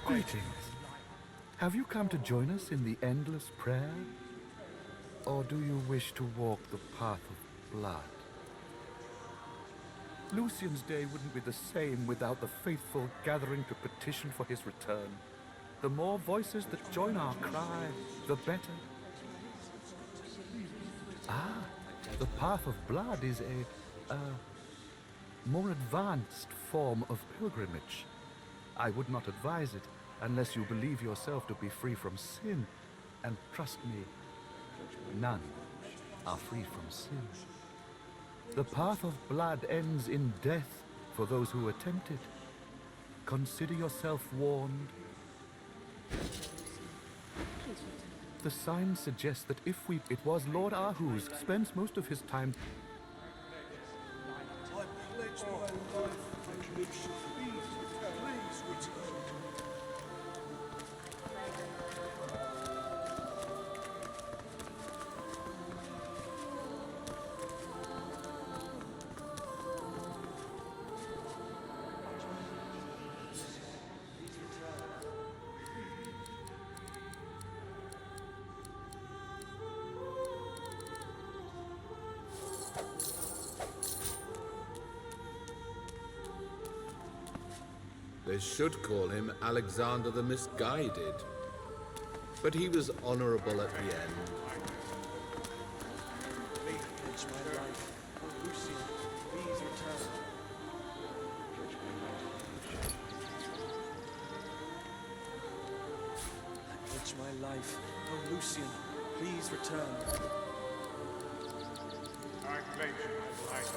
Greetings. Have you come to join us in the endless prayer? Or do you wish to walk the path of blood? Lucian's day wouldn't be the same without the faithful gathering to petition for his return. The more voices that join our cry, the better. Ah, the path of blood is a more advanced form of pilgrimage. I would not advise it unless you believe yourself to be free from sin. And trust me, none are free from sin. The path of blood ends in death for those who attempt it. Consider yourself warned. The sign suggests that it was Lord Ahuz spends most of his time. I pledge my life and Lucian, please return. They should call him Alexander the Misguided. But he was honorable at the end. Pledge my life. Oh, Lucian, please return. I pledge my life. Oh, Lucian, please return. I pledge my life.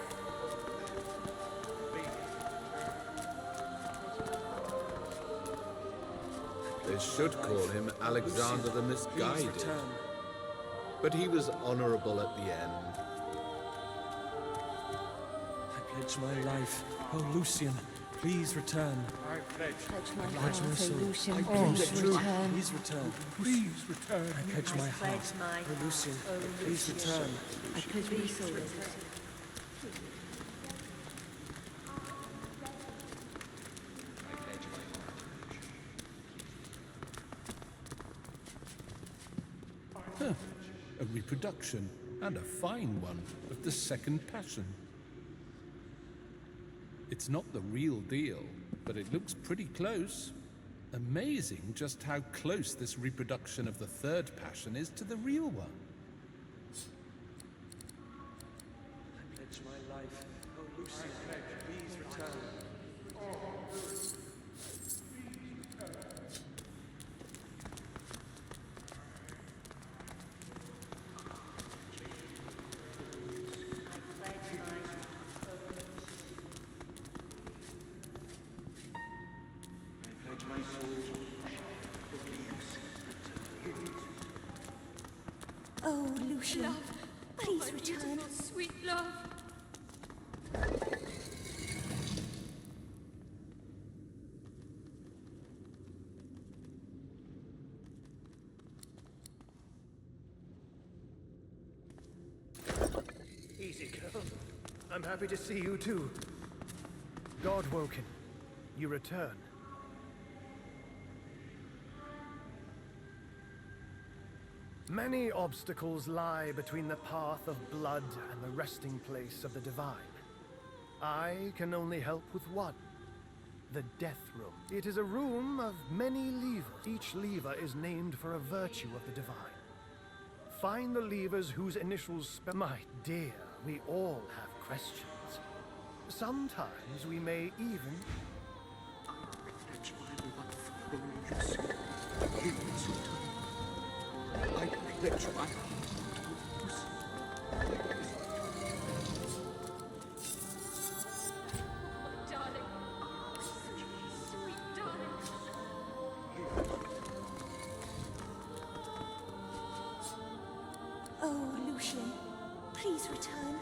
They should call him Alexander the Misguided. Return. But he was honorable at the end. I pledge my life. Oh, Lucian, please return. I pledge. I pledge my soul. Lucian, I please pledge return. Please return. Please return. I pledge my heart. Oh, Lucian, please return. I pledge my soul. A reproduction, and a fine one, of the second passion. It's not the real deal, but it looks pretty close. Amazing just how close this reproduction of the third passion is to the real one. I pledge my life. Oh, Lucian, please return. Oh, Lucian, please return. Sweet love. Easy, girl. I'm happy to see you too. God-woken, you return. Many obstacles lie between the path of blood and the resting place of the divine. I can only help with one. The Death Room. It is a room of many levers. Each lever is named for a virtue of the divine. Find the levers whose initials spell. My dear, we all have questions. Sometimes we may even... I pledge my Darling. Sweet darling. Oh, Lucian, please return.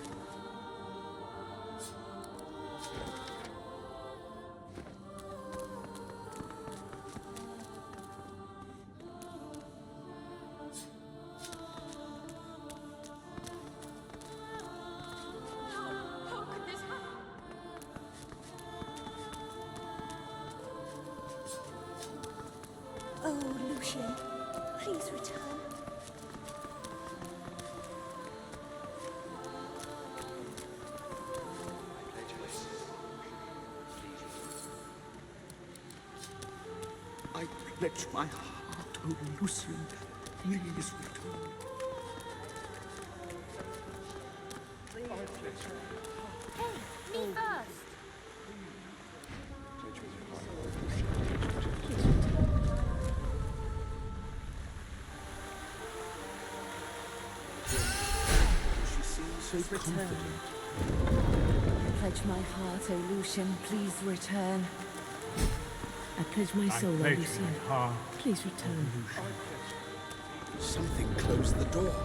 Lucian, please return. I pledge my heart, oh Lucian, please return. Hey, me first. She seems so confident. I pledge my heart, O Lucian, please return. I pledge my soul, O pledge Lucian, my heart, please return. Something closed the door.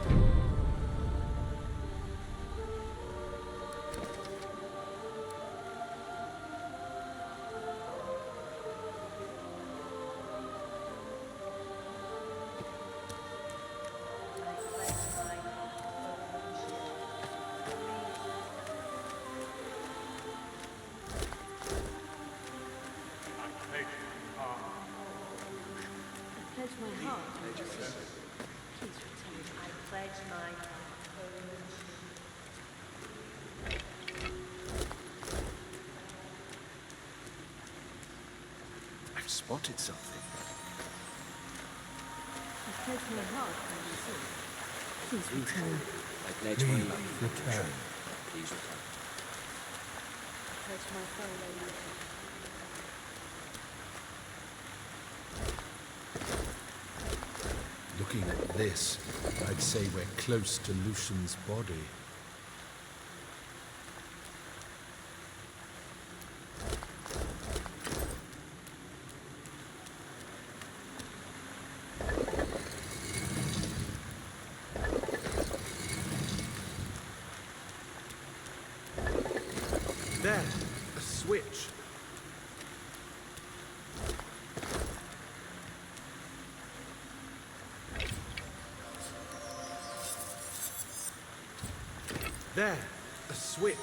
I pledge my heart, O Lucian, please return. I pledge my I've spotted something. I pledge my heart, O Lucian, please return. I pledge my life. Return. Please return. I pledge my soul, O Lucian. Looking at this, I'd say we're close to Lucian's body. There, a switch. There, a switch.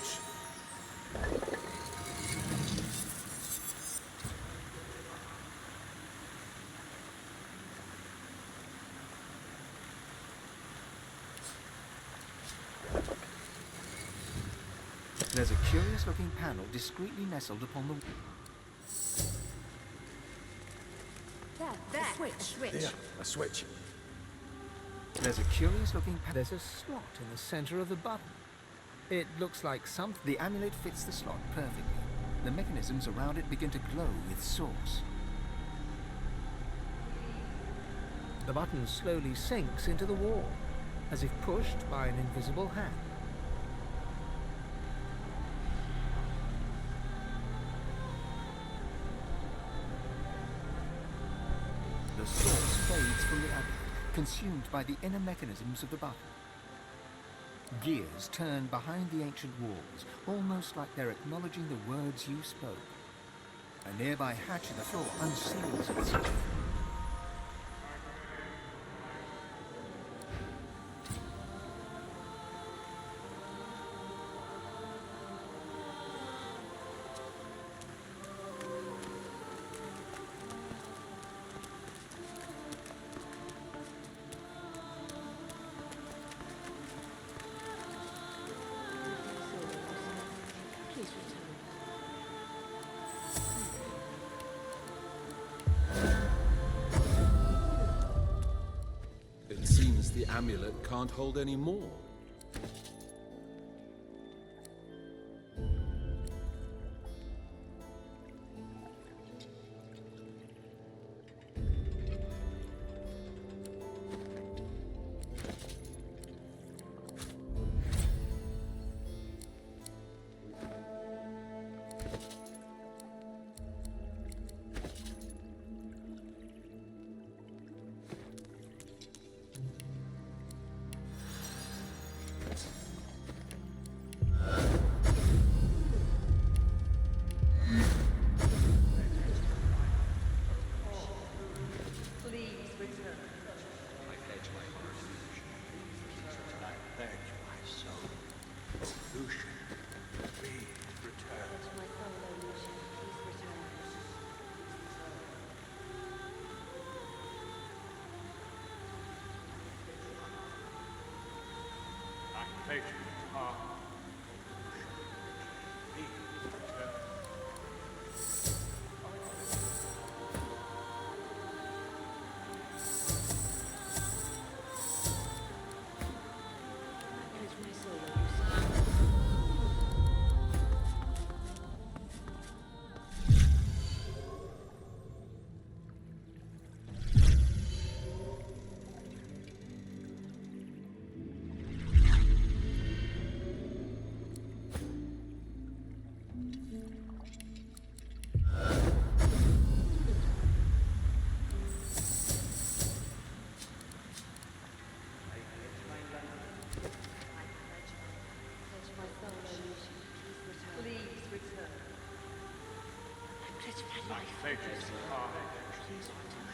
There's a curious-looking panel discreetly nestled upon the... There, a switch. There, a switch. There's a curious-looking... There's a slot in the center of the button. It looks like the amulet fits the slot perfectly. The mechanisms around it begin to glow with source. The button slowly sinks into the wall, as if pushed by an invisible hand. The source fades from the amulet, consumed by the inner mechanisms of the button. Gears turn behind the ancient walls, almost like they're acknowledging the words you spoke. A nearby hatch in the floor unseals itself. Please return. It seems the amulet can't hold any more. fatal path. My fatal path. Please return.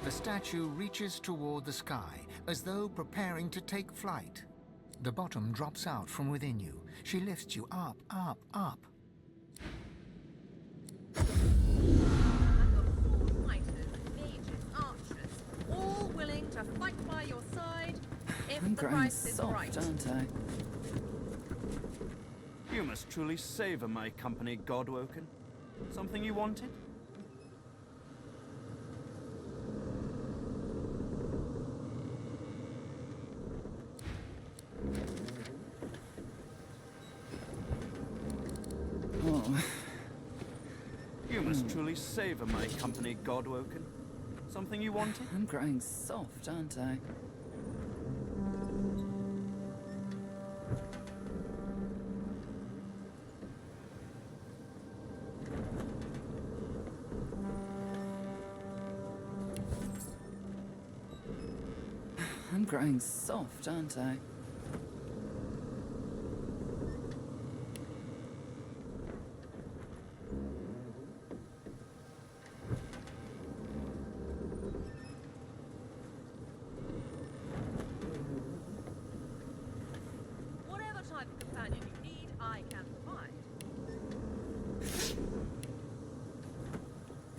The statue reaches toward the sky, as though preparing to take flight. The bottom drops out from within you. She lifts you up, up, up. All willing to fight by your side if I'm the growing price is soft, right. aren't I? You must truly savor my company, Godwoken. Something you wanted? Oh, You must truly savor my company, Godwoken. Something you wanted? I'm growing soft, aren't I? I'm growing soft, aren't I?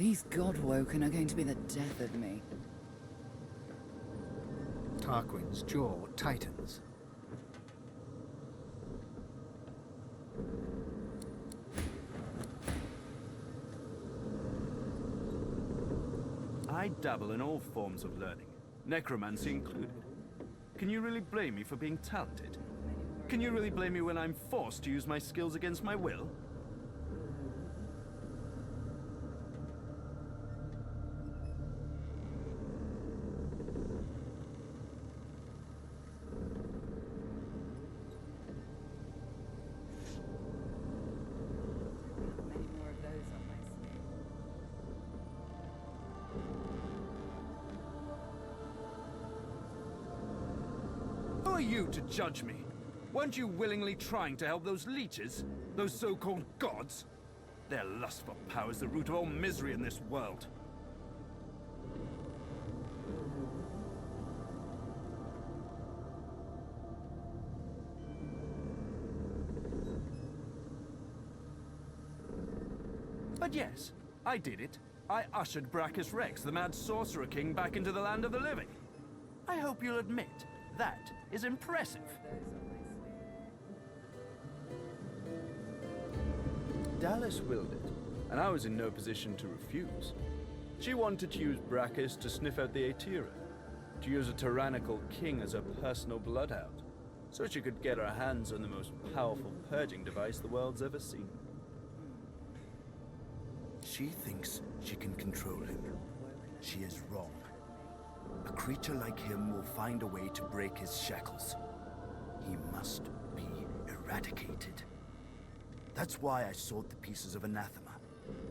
These God-woken are going to be the death of me. Tarquin's jaw tightens. I dabble in all forms of learning, necromancy included. Can you really blame me for being talented? Can you really blame me when I'm forced to use my skills against my will? Many more of those on my sleeve. Who are you to judge me? Weren't you willingly trying to help those leeches? Those so-called gods? Their lust for power is the root of all misery in this world. But yes, I did it. I ushered Brachus Rex, the mad sorcerer king, back into the land of the living. I hope you'll admit that is impressive. Dallas willed it, and I was in no position to refuse. She wanted to use Brachus to sniff out the Aetira, to use a tyrannical king as a personal bloodhound, so she could get her hands on the most powerful purging device the world's ever seen. She thinks she can control him. She is wrong. A creature like him will find a way to break his shackles. He must be eradicated. That's why I sought the pieces of anathema.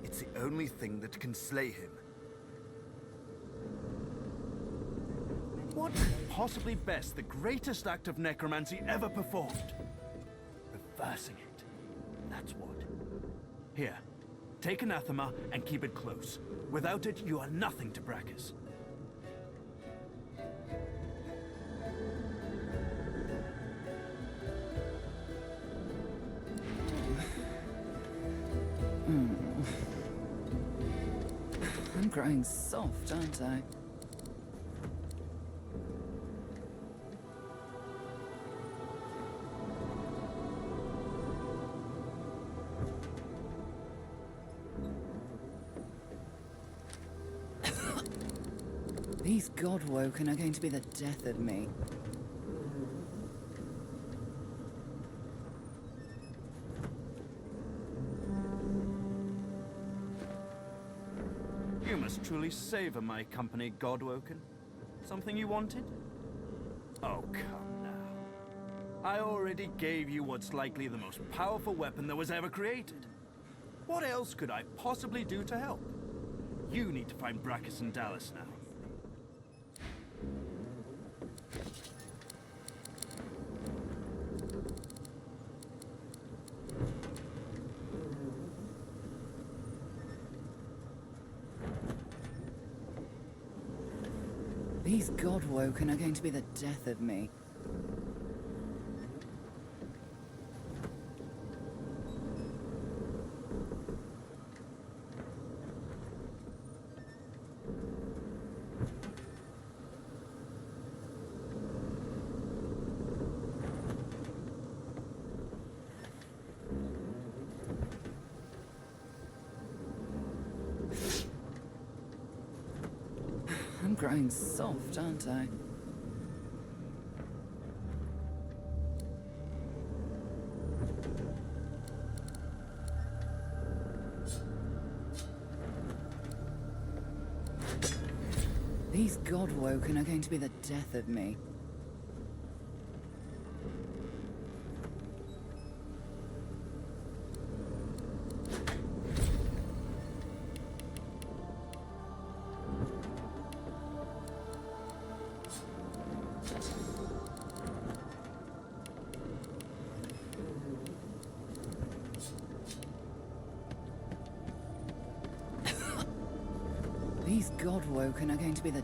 It's the only thing that can slay him. What could possibly best the greatest act of necromancy ever performed? Reversing it. That's what. Here, take anathema and keep it close. Without it, you are nothing to Brachus. I'm growing soft, aren't I? These God-woken are going to be the death of me. You must truly savor my company, Godwoken. Something you wanted? Oh, come now. I already gave you what's likely the most powerful weapon that was ever created. What else could I possibly do to help? You need to find Brachus and Dallas now. These God-woken are going to be the death of me. I'm growing soft, aren't I? These God-woken are going to be the death of me. These God-woken are going to be the...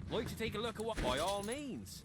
Like to take a look at what? By all means.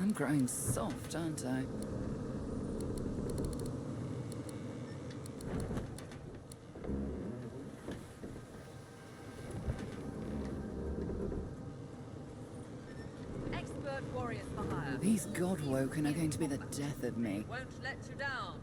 I'm growing soft, aren't I? Expert warriors for hire. These Godwoken are going to be the death of me. Won't let you down.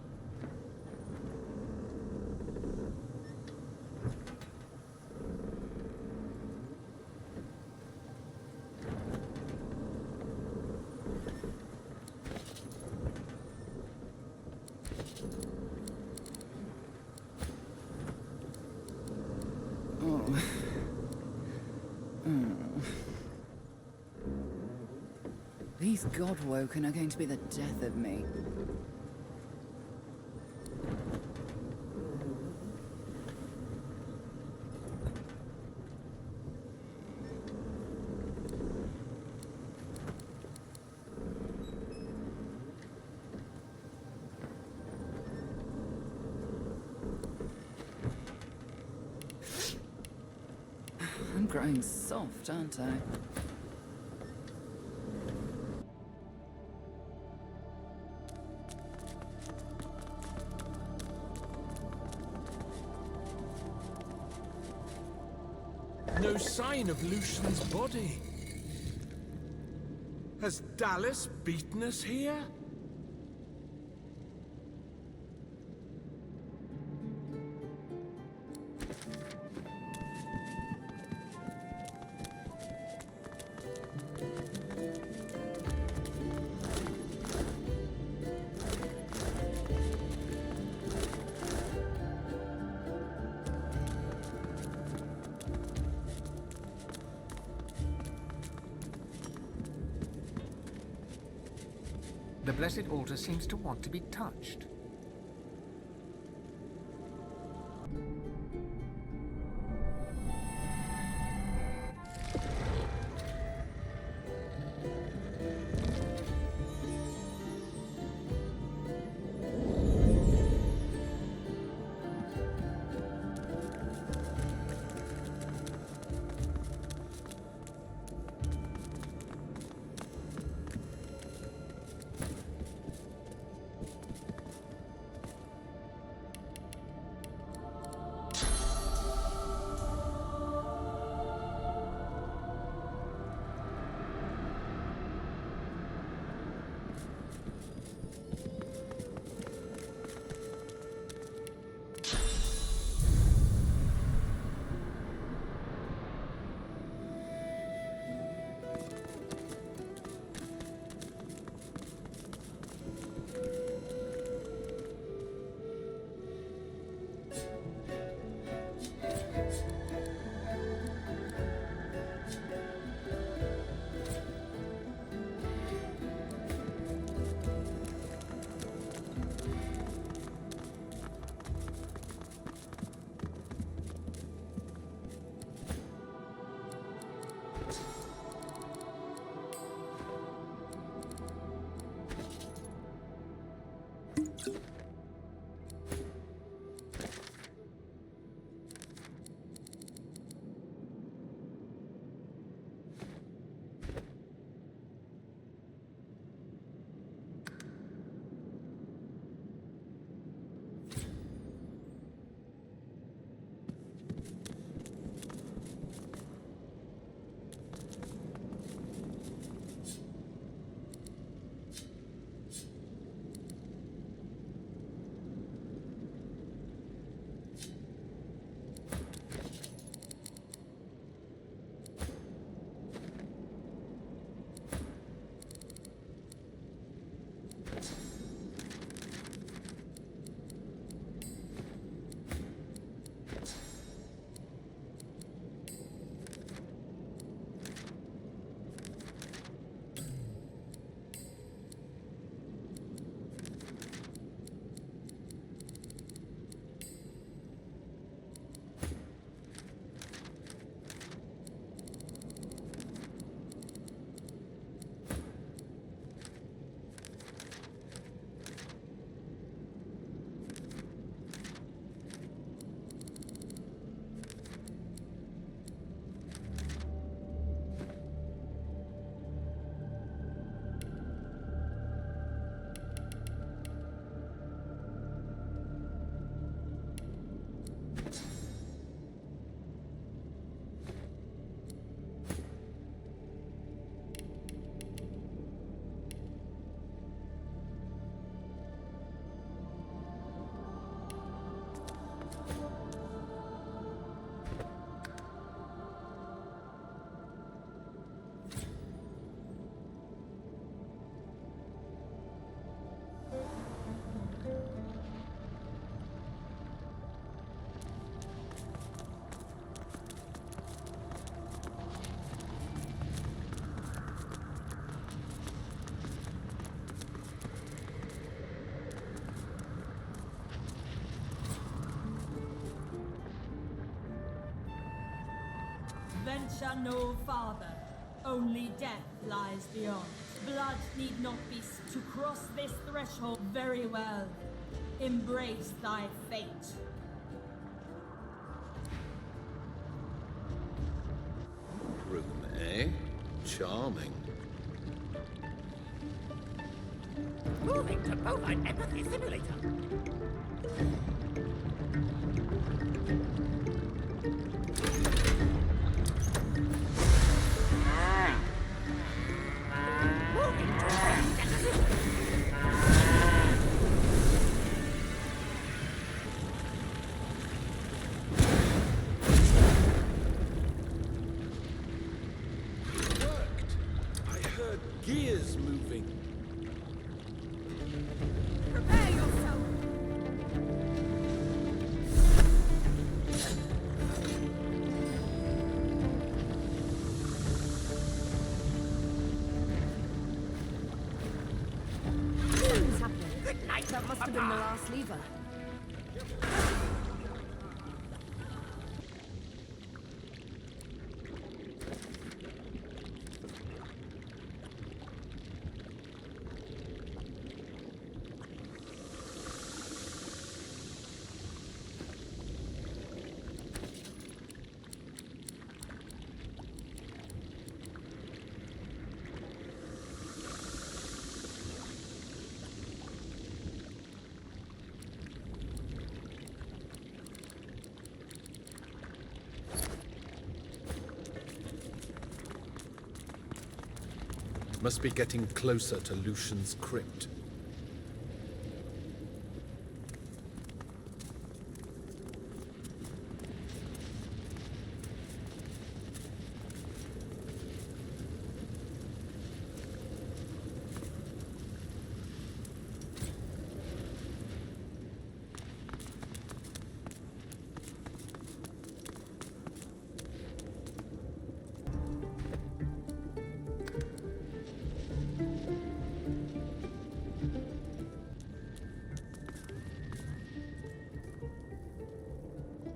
These Godwoken are going to be the death of me. I'm growing soft, aren't I? No sign of Lucian's body. Has Dallas beaten us here? The Blessed Altar seems to want to be touched. venture no farther. Only death lies beyond. Blood need not be to cross this threshold. Very well. Embrace thy fate. Room A? Charming. Moving to bovine empathy simulator. Moving to Gears moving. Prepare yourself. Something's happening. Good night. That must have been the last lever. Must be getting closer to Lucian's crypt.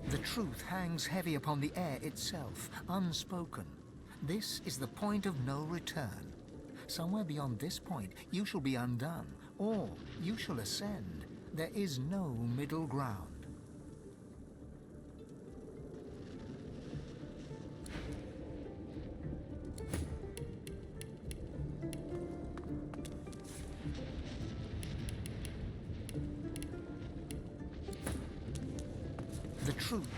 The truth hangs heavy upon the air itself, unspoken. This is the point of no return. Somewhere beyond this point, you shall be undone, or you shall ascend. There is no middle ground. The truth.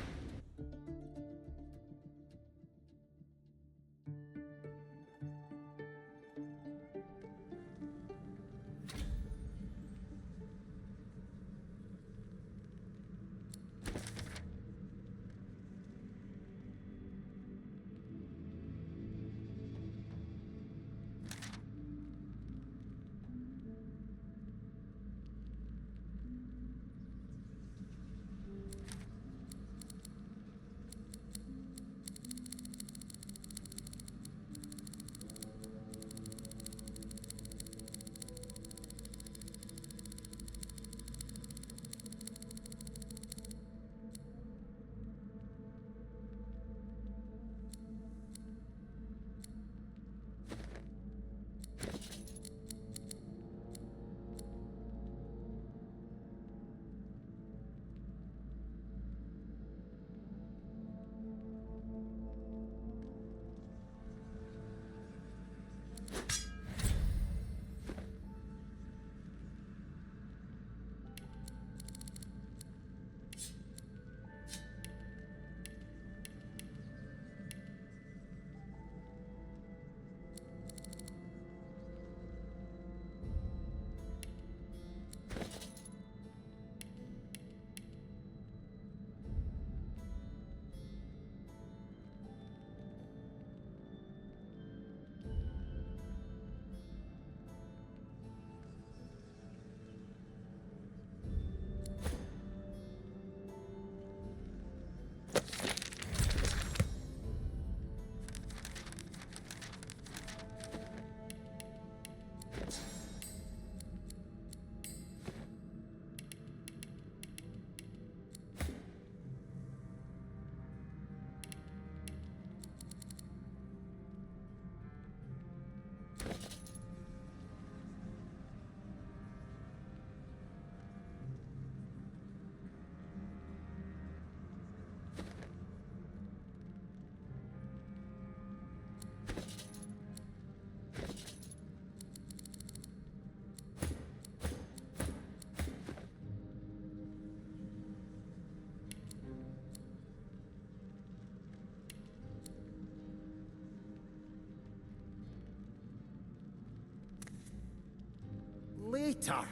Tar.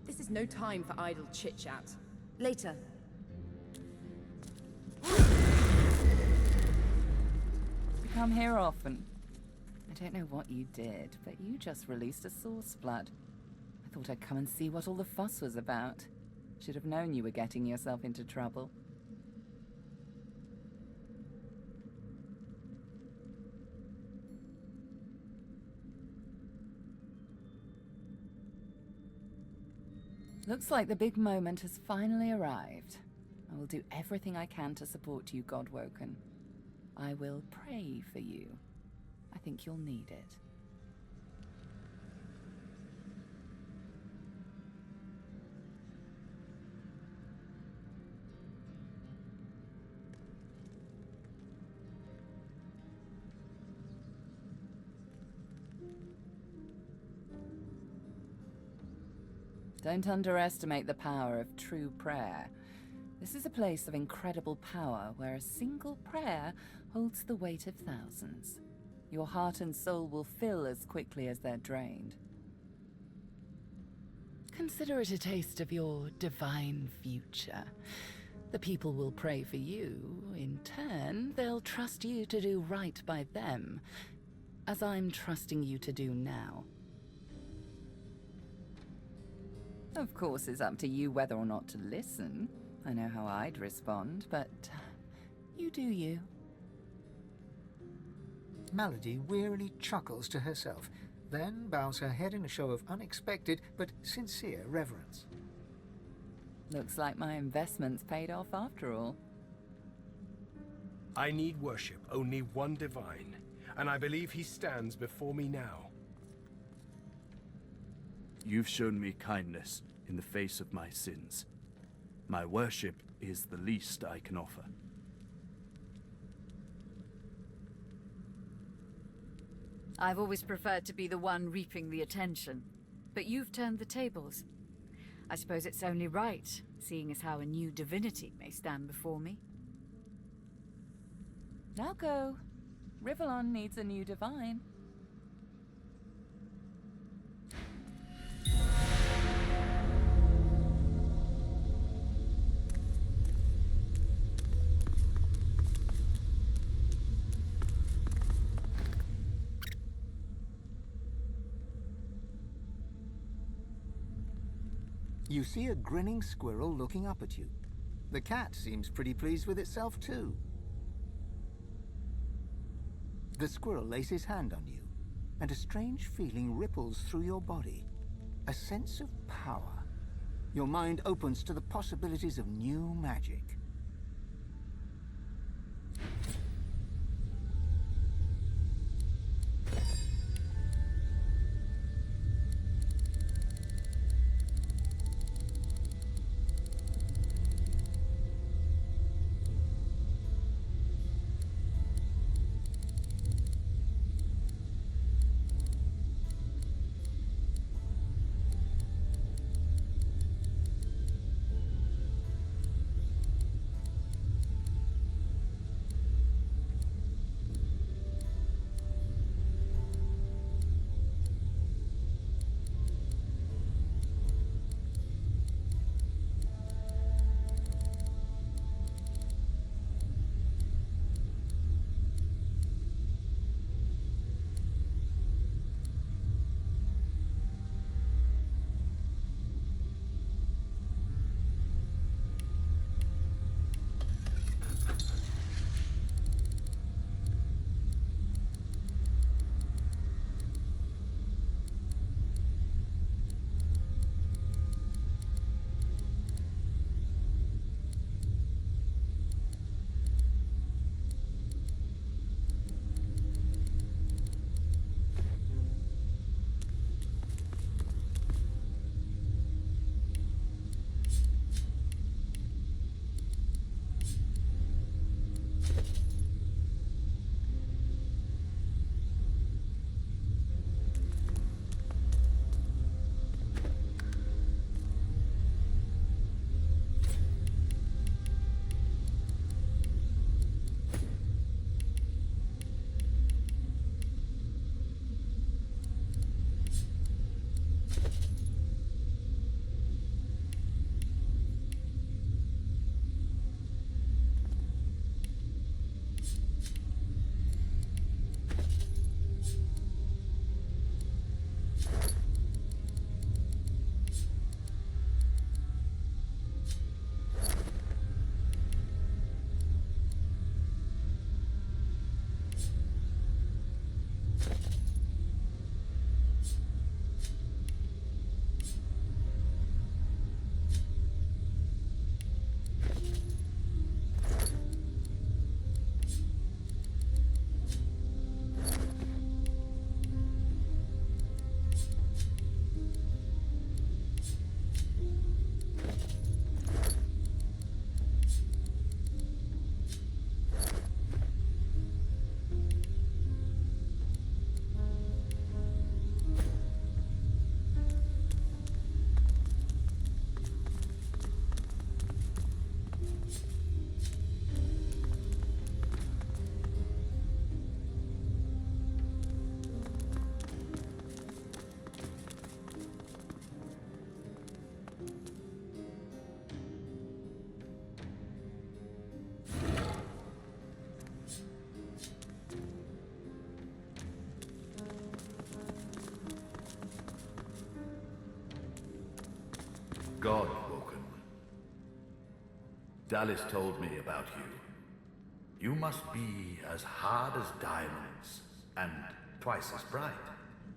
This is no time for idle chit-chat. Later. We come here often. I don't know what you did, but you just released a source flood. I thought I'd come and see what all the fuss was about. Should have known you were getting yourself into trouble. Looks like the big moment has finally arrived. I will do everything I can to support you, Godwoken. I will pray for you. I think you'll need it. Don't underestimate the power of true prayer. This is a place of incredible power where a single prayer holds the weight of thousands. Your heart and soul will fill as quickly as they're drained. Consider it a taste of your divine future. The people will pray for you. In turn, they'll trust you to do right by them, as I'm trusting you to do now. Of course, it's up to you whether or not to listen. I know how I'd respond, but you do you. Melody wearily chuckles to herself, then bows her head in a show of unexpected but sincere reverence. Looks like my investment's paid off after all. I need worship only one divine, and I believe he stands before me now. You've shown me kindness in the face of my sins. My worship is the least I can offer. I've always preferred to be the one reaping the attention, but you've turned the tables. I suppose it's only right, seeing as how a new divinity may stand before me. Now go. Rivellon needs a new divine. You see a grinning squirrel looking up at you. The cat seems pretty pleased with itself too. The squirrel lays his hand on you, and a strange feeling ripples through your body. A sense of power. Your mind opens to the possibilities of new magic. God woken. Dallas told me about you. You must be as hard as diamonds, and twice as bright,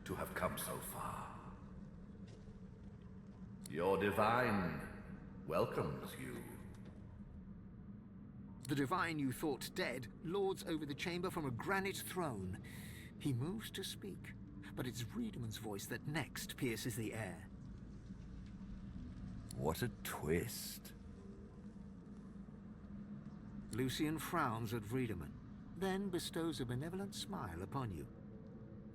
to have come so far. Your divine welcomes you. The divine you thought dead lords over the chamber from a granite throne. He moves to speak, but it's Wiedemann's voice that next pierces the air. What a twist. Lucian frowns at Wiedemann, then bestows a benevolent smile upon you.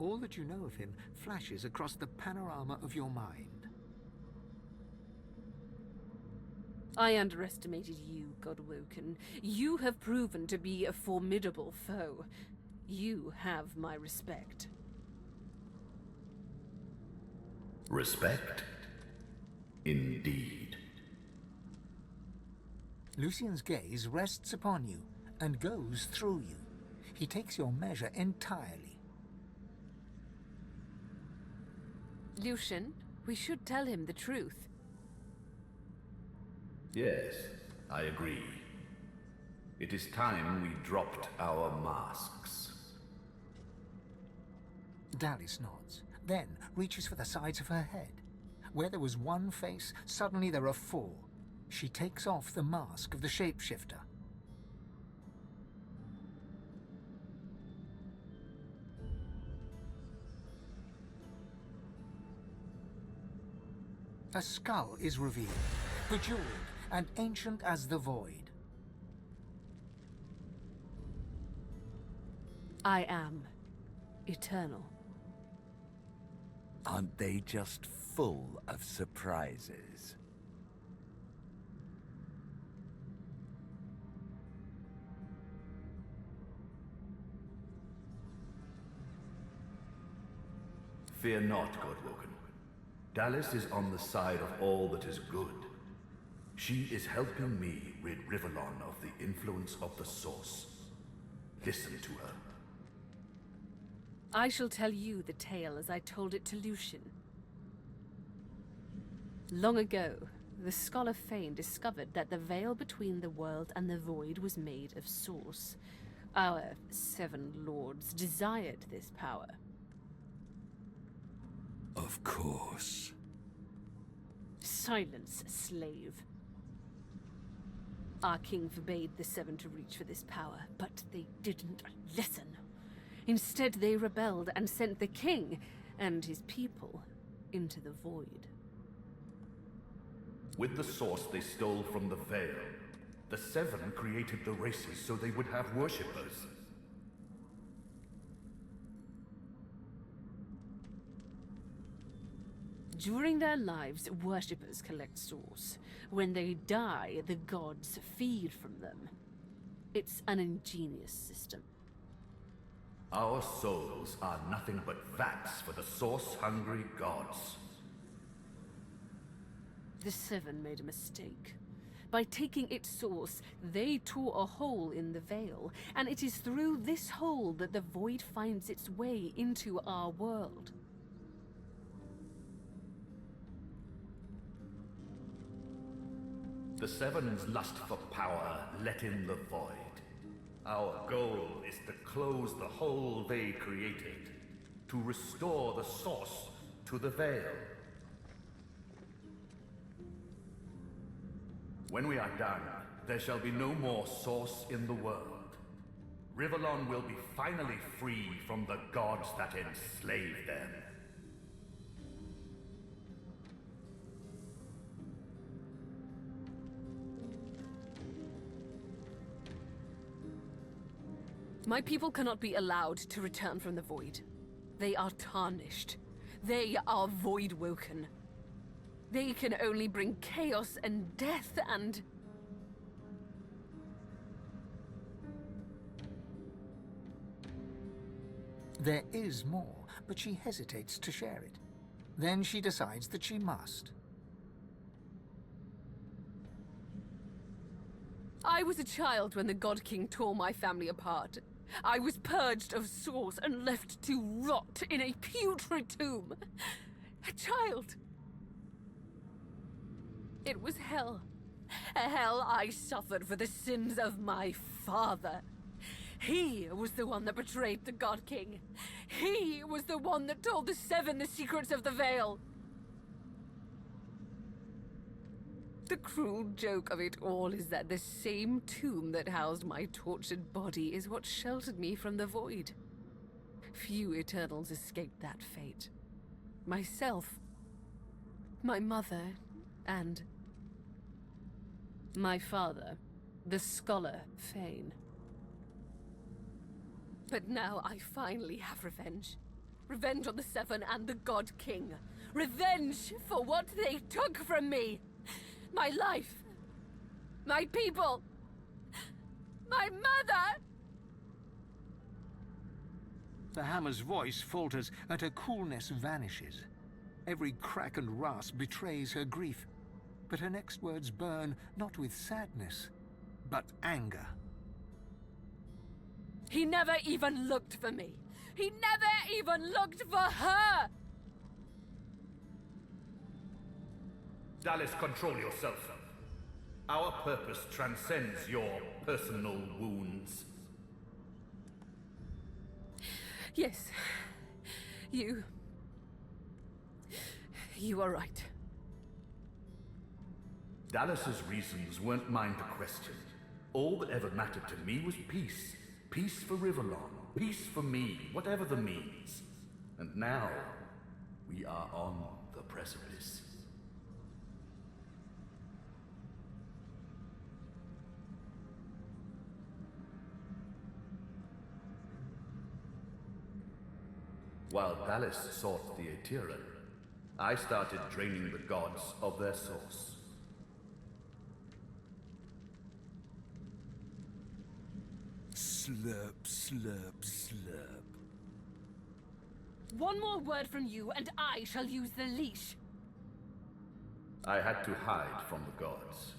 All that you know of him flashes across the panorama of your mind. I underestimated you, Godwoken. You have proven to be a formidable foe. You have my respect. Respect? Indeed. Lucian's gaze rests upon you and goes through you. He takes your measure entirely. Lucian, we should tell him the truth. Yes, I agree. It is time we dropped our masks. Dallas nods, then reaches for the sides of her head. Where there was one face, suddenly there are four. She takes off the mask of the shapeshifter. A skull is revealed, bejeweled and ancient as the void. I am eternal. Aren't they just full of surprises? Fear not, Godwoken. Dallas is on the side of all that is good. She is helping me rid Rivellon of the influence of the Source. Listen to her. I shall tell you the tale as I told it to Lucian. Long ago, the scholar Fane discovered that the veil between the world and the void was made of Source. Our 7 lords desired this power. Of course. Silence, slave. Our king forbade the 7 to reach for this power, but they didn't listen. Instead, they rebelled and sent the king and his people into the void. With the Source they stole from the veil, the 7 created the races so they would have worshippers. During their lives, worshippers collect Source. When they die, the gods feed from them. It's an ingenious system. Our souls are nothing but vats for the Source-hungry gods. The 7 made a mistake. By taking its source, they tore a hole in the veil, and it is through this hole that the void finds its way into our world. The 7's lust for power let in the void. Our goal is to close the hole they created, to restore the Source to the veil. When we are done, there shall be no more Source in the world. Rivellon will be finally free from the gods that enslaved them. My people cannot be allowed to return from the void. They are tarnished. They are void-woken. They can only bring chaos and death and... There is more, but she hesitates to share it. Then she decides that she must. I was a child when the God King tore my family apart. I was purged of Source and left to rot in a putrid tomb. A child. It was hell. A hell I suffered for the sins of my father. He was the one that betrayed the God King. He was the one that told the Seven the secrets of the Veil. The cruel joke of it all is that the same tomb that housed my tortured body is what sheltered me from the void. Few Eternals escaped that fate. Myself, my mother, and my father, the scholar Fane. But now I finally have revenge. Revenge on the Seven and the God King. Revenge for what they took from me. My life. My people. My mother! The hammer's voice falters and her coolness vanishes. Every crack and rasp betrays her grief. But her next words burn not with sadness, but anger. He never even looked for me. He never even looked for her! Dallas, control yourself. Our purpose transcends your personal wounds. Yes. You are right. Dallas's reasons weren't mine to question. All that ever mattered to me was peace. Peace for Rivellon. Peace for me, whatever the means. And now, we are on the precipice. While Dallas sought the Aetheran, I started draining the gods of their source. Slurp, slurp, slurp. One more word from you, and I shall use the leash. I had to hide from the gods.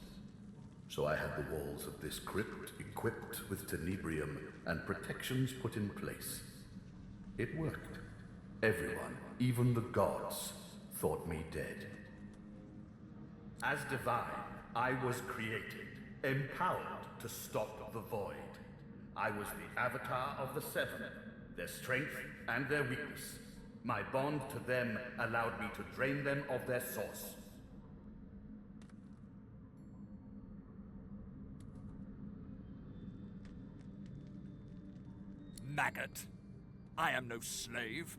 So I had the walls of this crypt equipped with tenebrium and protections put in place. It worked. Everyone, even the gods, thought me dead. As divine, I was created, empowered to stop the void. I was the avatar of the Seven, their strength and their weakness. My bond to them allowed me to drain them of their source. Maggot! I am no slave.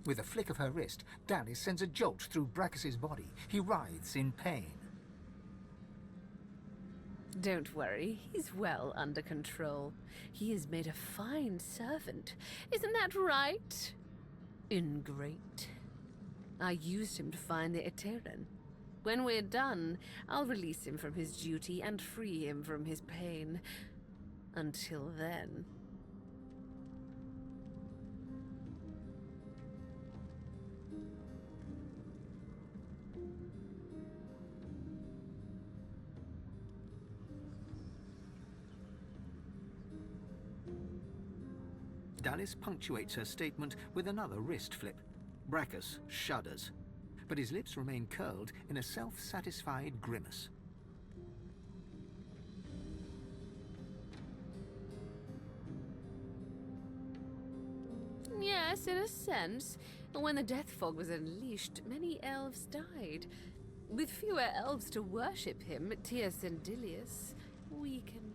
With a flick of her wrist, Dallas sends a jolt through Brachus's body. He writhes in pain. Don't worry, he's well under control. He has made a fine servant. Isn't that right? Ingrate. I used him to find the Aetheran. When we're done, I'll release him from his duty and free him from his pain. Until then... Dallas punctuates her statement with another wrist flip. Brachus shudders, but his lips remain curled in a self-satisfied grimace. Yes, in a sense. When the death fog was unleashed, many elves died. With fewer elves to worship him, Tias and Dilius weakened.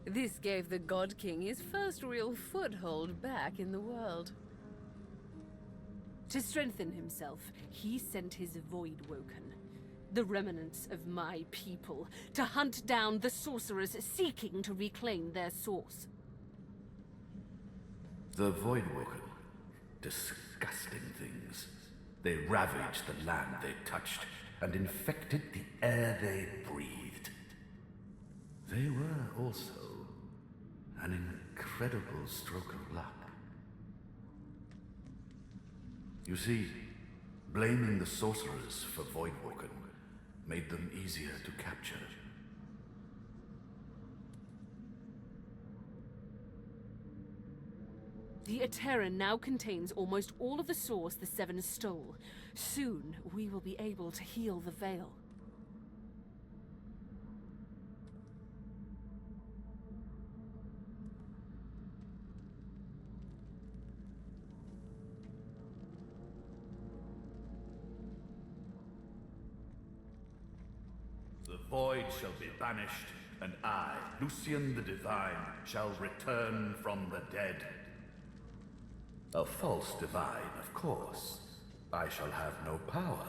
This gave the God King his first real foothold back in the world. To strengthen himself, he sent his Void Woken, the remnants of my people, to hunt down the sorcerers seeking to reclaim their source. The Void Woken. Disgusting things. They ravaged the land they touched and infected the air they breathed. They were also an incredible stroke of luck. You see, blaming the sorcerers for Voidwoken made them easier to capture. The Ateran now contains almost all of the source the Seven stole. Soon, we will be able to heal the Veil. The void shall be banished, and I, Lucian the Divine, shall return from the dead. A false divine, of course. I shall have no power.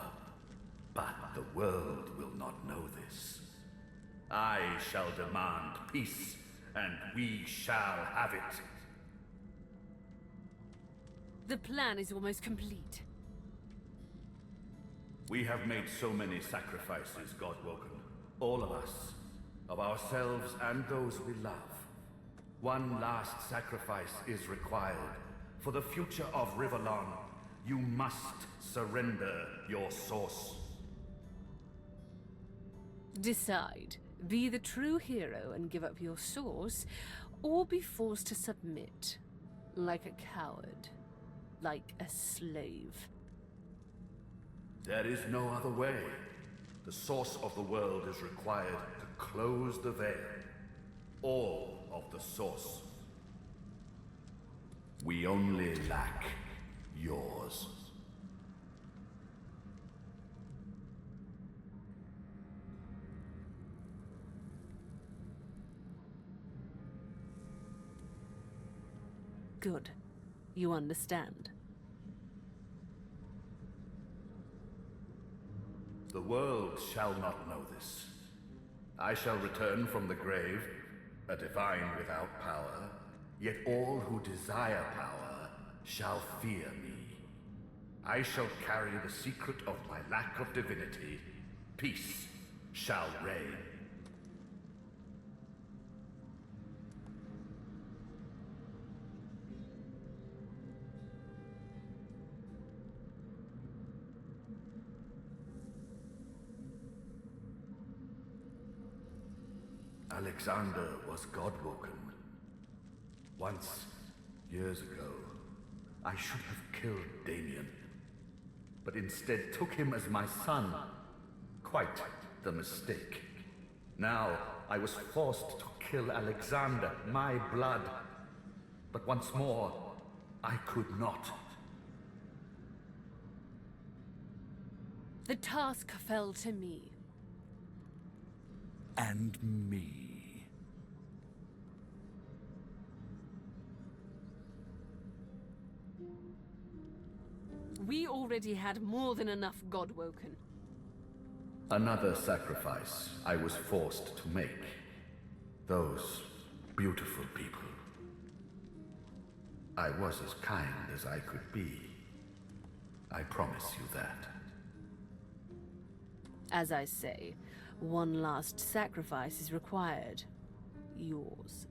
But the world will not know this. I shall demand peace, and we shall have it. The plan is almost complete. We have made so many sacrifices, Godwoken. All of us. Of ourselves and those we love. One last sacrifice is required. For the future of Rivellon, you must surrender your source. Decide. Be the true hero and give up your source, or be forced to submit. Like a coward. Like a slave. There is no other way. The source of the world is required to close the veil. All of the source. We only lack yours. Good. You understand. The world shall not know this. I shall return from the grave, a divine without power, yet all who desire power shall fear me. I shall carry the secret of my lack of divinity. Peace shall reign. Alexander was Godwoken. Once, years ago, I should have killed Damien, but instead took him as my son. Quite the mistake. Now, I was forced to kill Alexander, my blood. But once more, I could not. The task fell to me. And me. We already had more than enough Godwoken. Another sacrifice I was forced to make. Those beautiful people. I was as kind as I could be. I promise you that. As I say, one last sacrifice is required. Yours.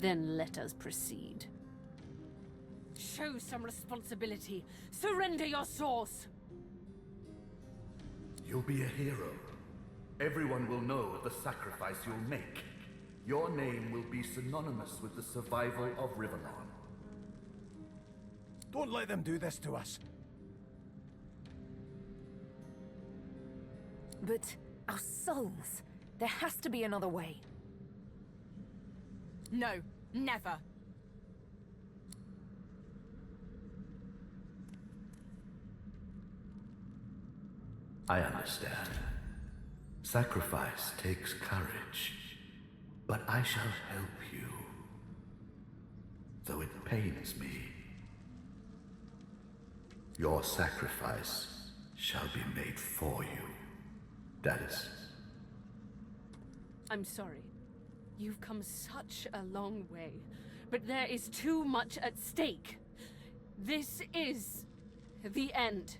Then let us proceed. Show some responsibility. Surrender your source! You'll be a hero. Everyone will know of the sacrifice you'll make. Your name will be synonymous with the survival of Rivellon. Don't let them do this to us. But our souls. There has to be another way. No, never. I understand. Sacrifice takes courage. But I shall help you. Though it pains me. Your sacrifice shall be made for you. That is. I'm sorry. You've come such a long way, but there is too much at stake. This is the end.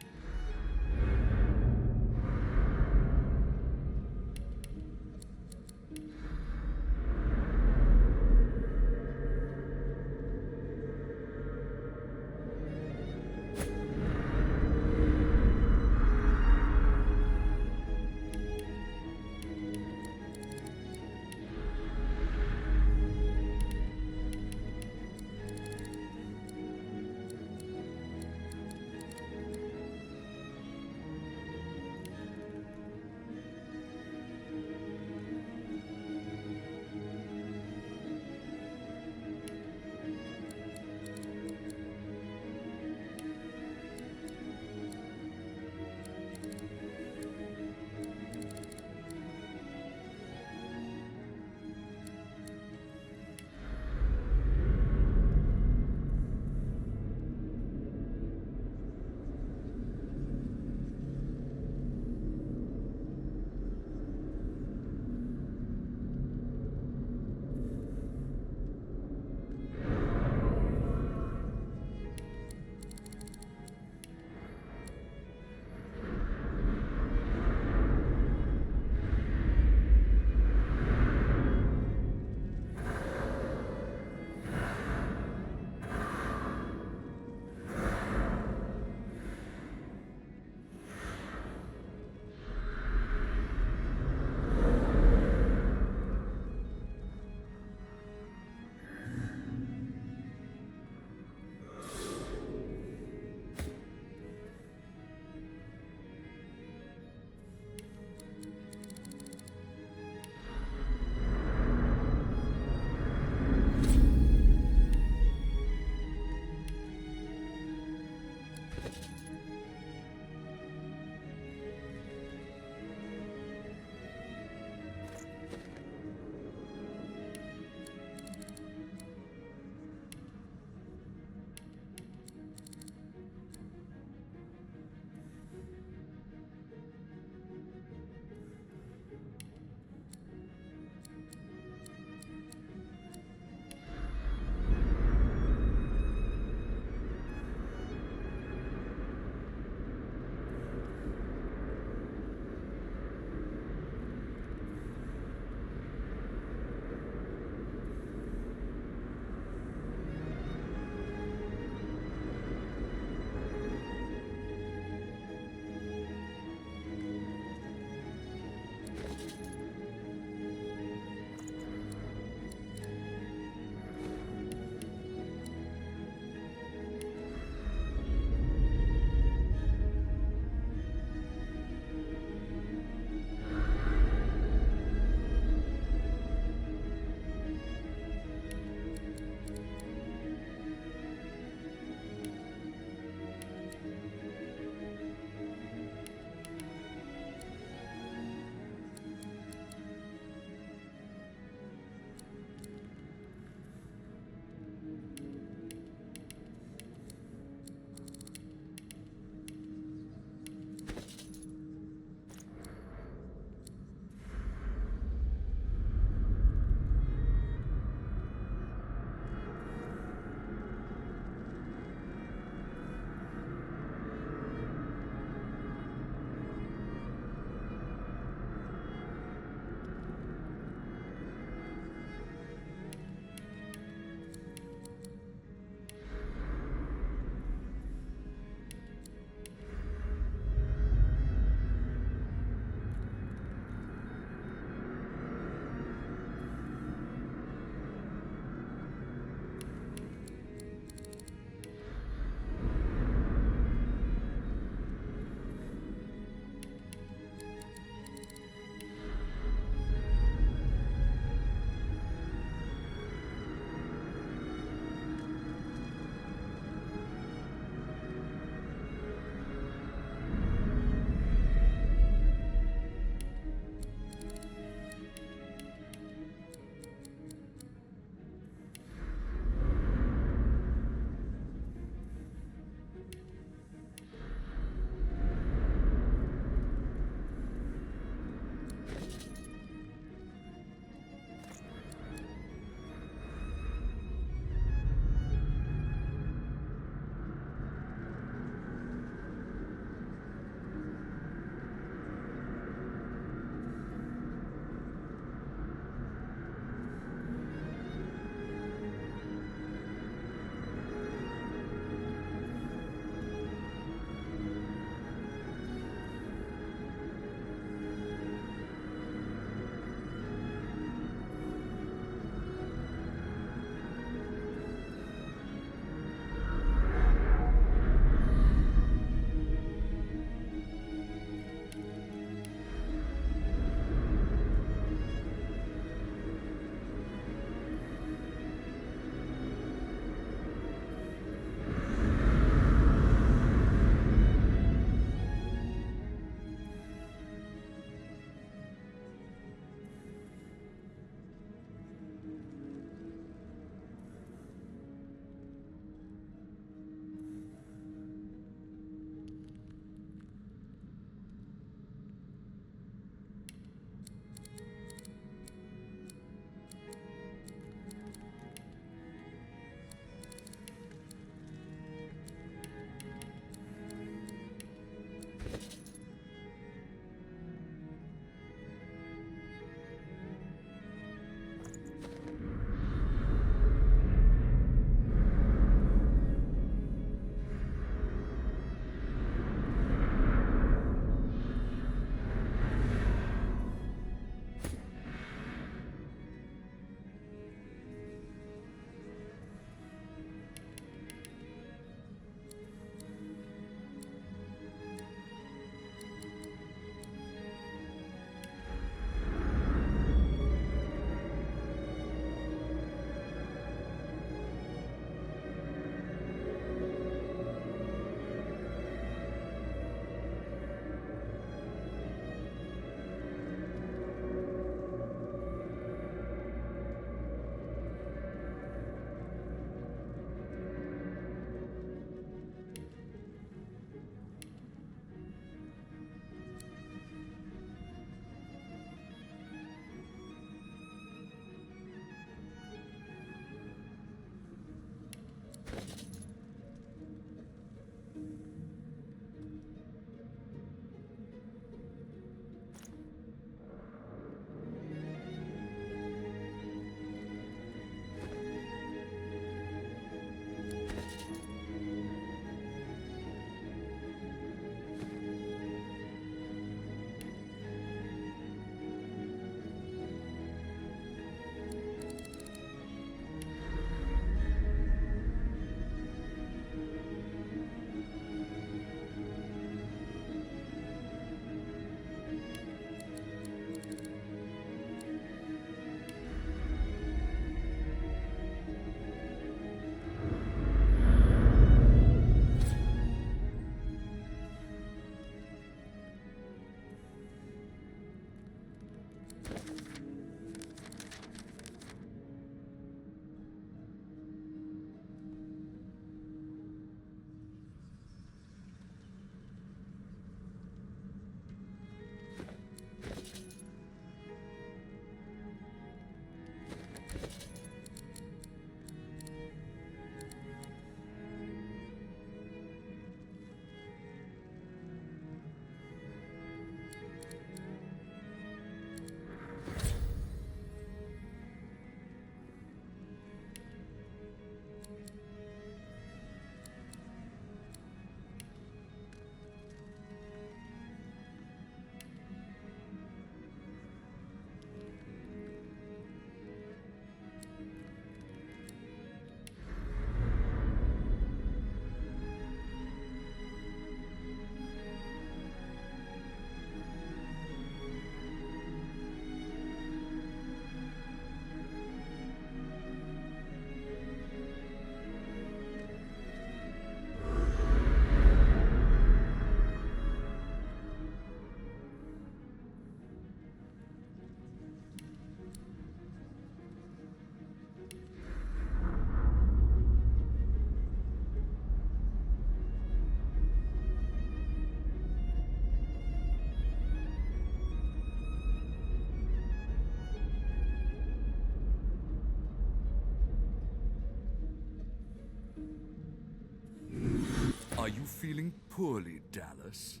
feeling poorly, Dallas?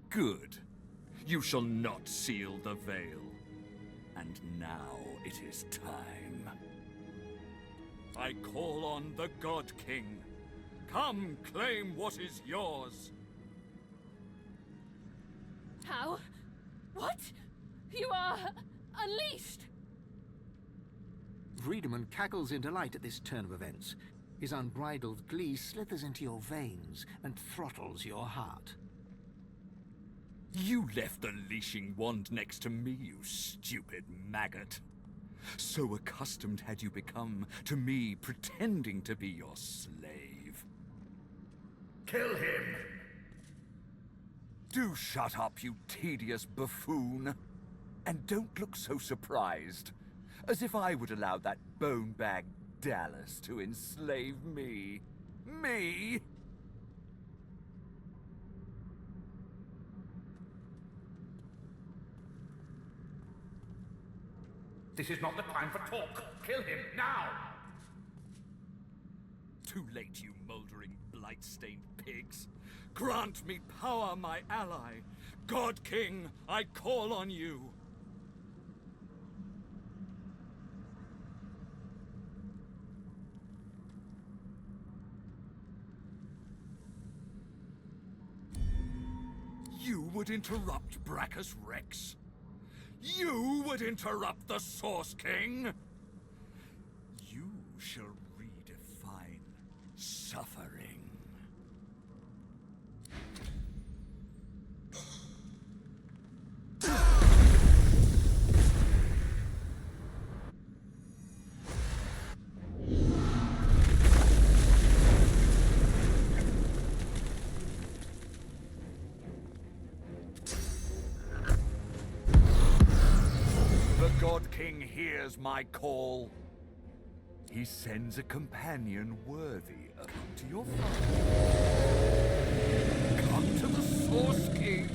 Good. You shall not seal the veil. And now it is time. I call on the God King. Come claim what is yours. How? What? You are unleashed! Friedemann cackles in delight at this turn of events. His unbridled glee slithers into your veins and throttles your heart. You left the leashing wand next to me, you stupid maggot. So accustomed had you become to me pretending to be your slave. Kill him! Do shut up, you tedious buffoon. And don't look so surprised. As if I would allow that bone-bag Dallas to enslave me. Me? This is not the time for talk. Kill him, now! Too late, you mouldering, blight-stained pigs. Grant me power, my ally. God King, I call on you. You would interrupt Brachus Rex? You would interrupt the Source King? You shall redefine suffering. God King hears my call. He sends a companion worthy. Come to your father. Come to the Source King.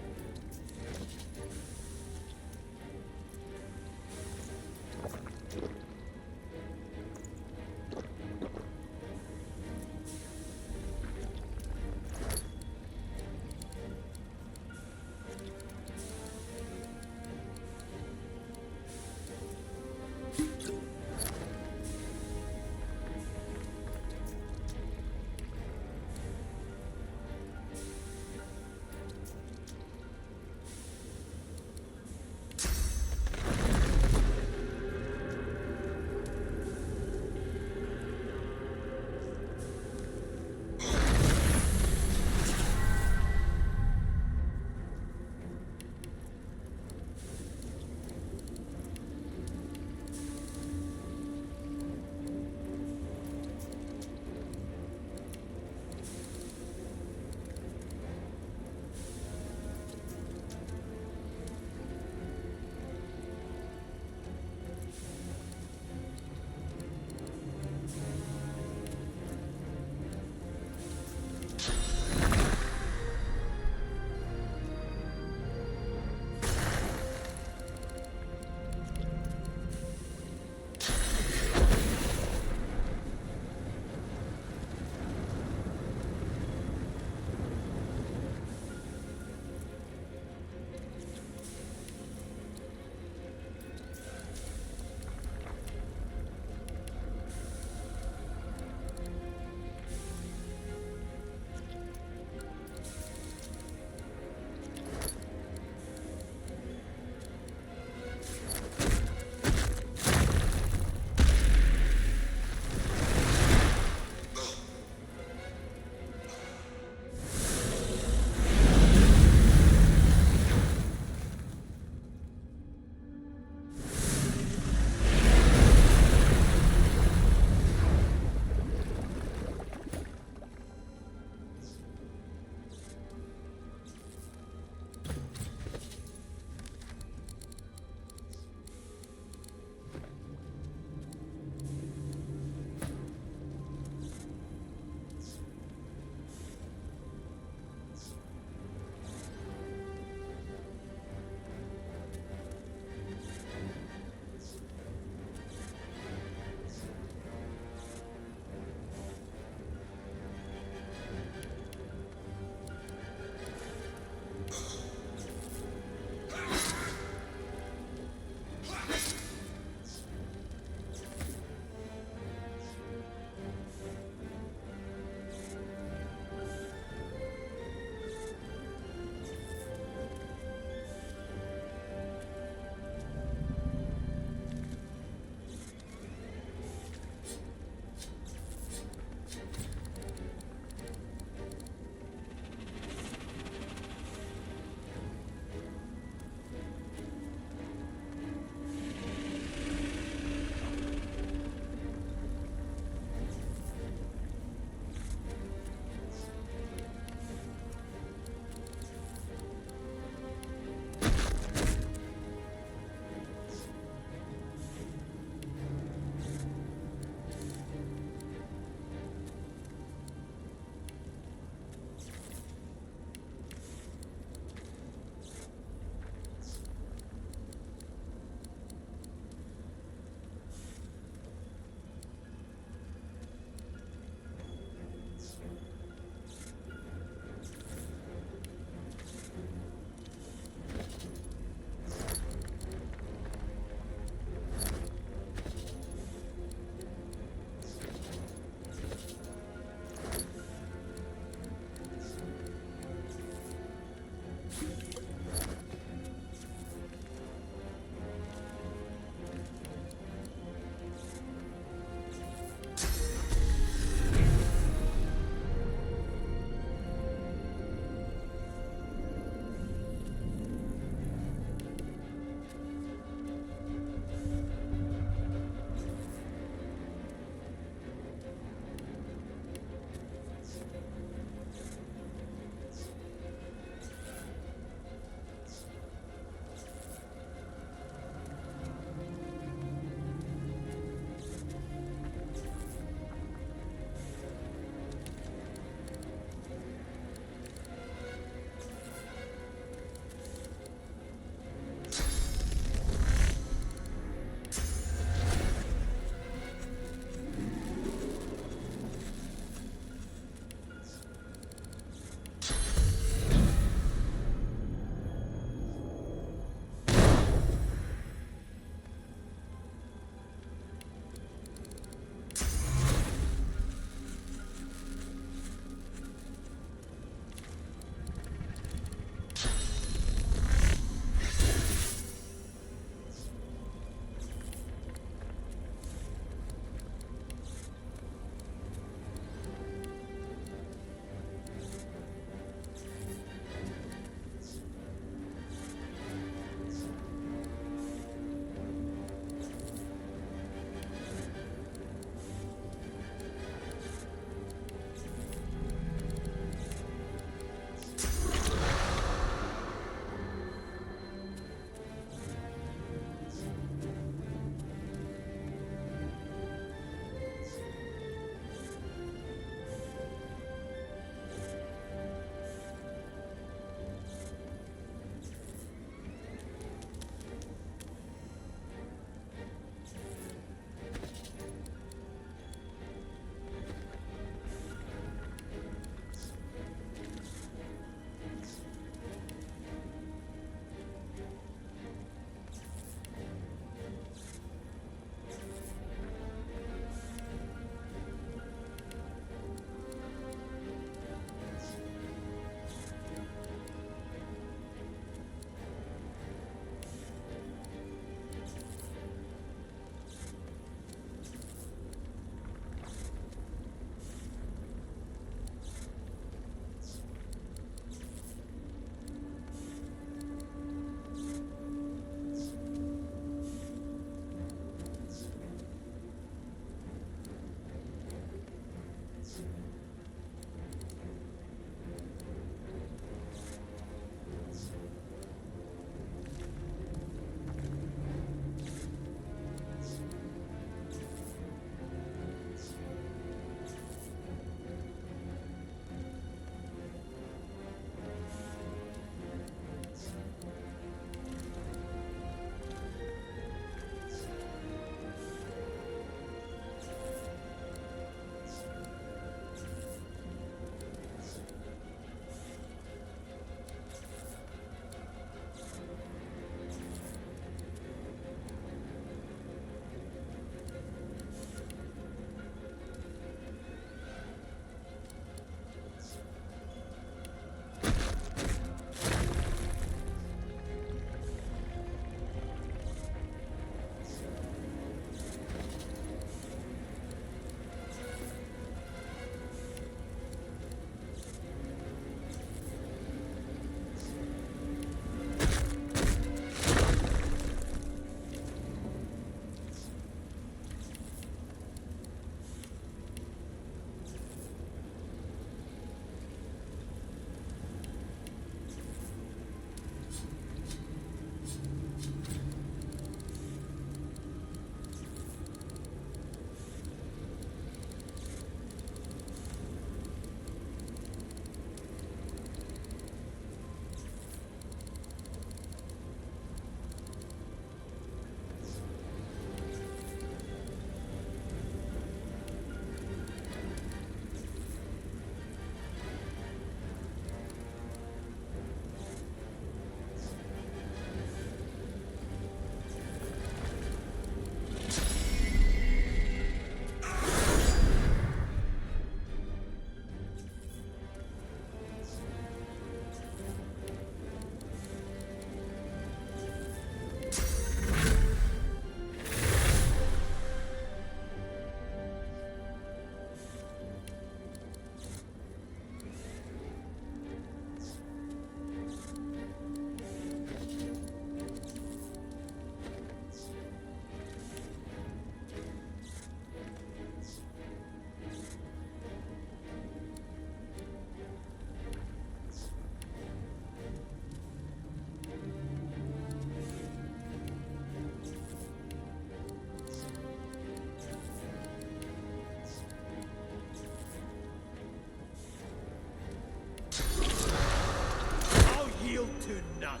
to none.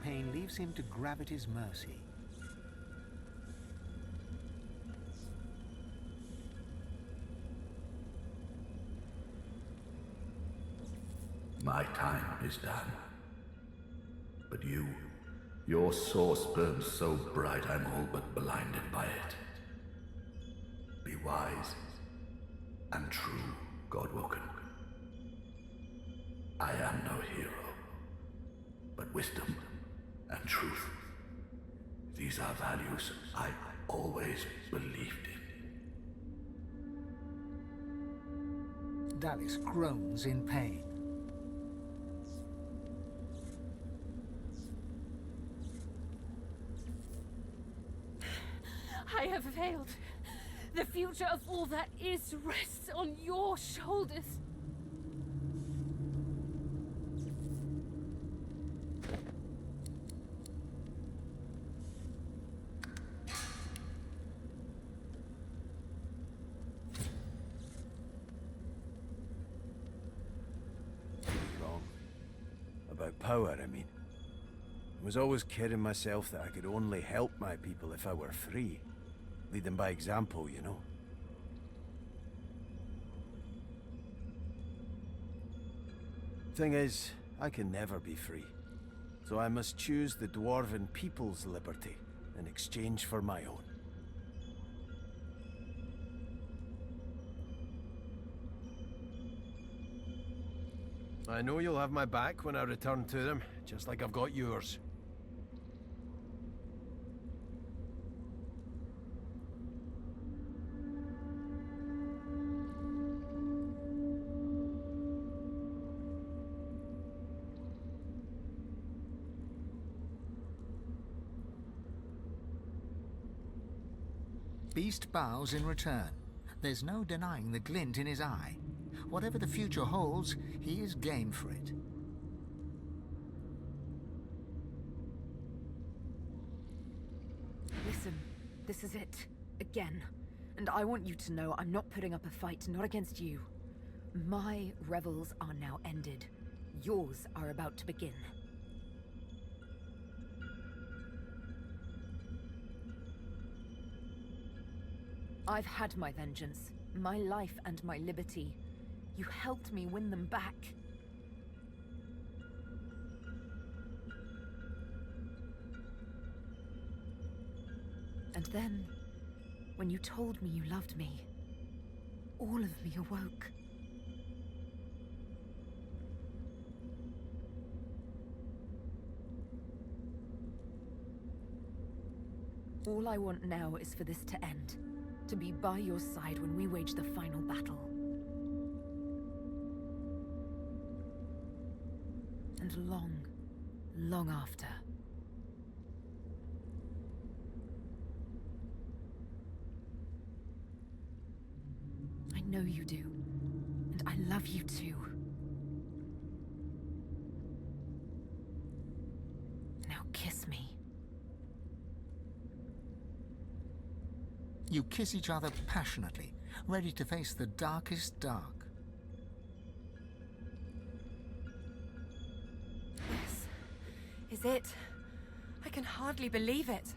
pain leaves him to gravity's mercy. My time is done. But your source burns so bright I'm all but blinded by it. Be wise and true, Godwoken. I am no hero, but wisdom and truth. These are values I always believed in. Dallas groans in pain. I have failed. The future of all that is rests on your shoulders. Wrong. About power, I mean. I was always kidding myself that I could only help my people if I were free. Lead them by example, you know. Thing is, I can never be free. So I must choose the Dwarven people's liberty in exchange for my own. I know you'll have my back when I return to them, just like I've got yours. Beast bows in return. There's no denying the glint in his eye. Whatever the future holds, he is game for it. Listen, this is it. Again. And I want you to know I'm not putting up a fight, not against you. My revels are now ended. Yours are about to begin. I've had my vengeance, my life and my liberty. You helped me win them back. And then, when you told me you loved me, all of me awoke. All I want now is for this to end. To be by your side when we wage the final battle. And long, long after. I know you do, and I love you too. Now kiss me. You kiss each other passionately, ready to face the darkest dark. This is it. I can hardly believe it.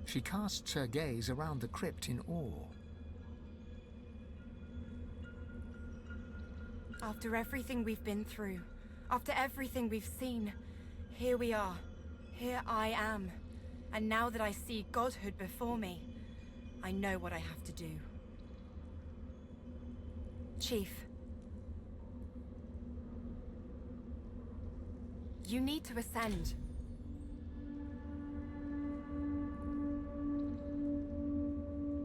She casts her gaze around the crypt in awe. After everything we've been through, after everything we've seen, here we are. Here I am. And now that I see godhood before me, I know what I have to do. Chief. You need to ascend.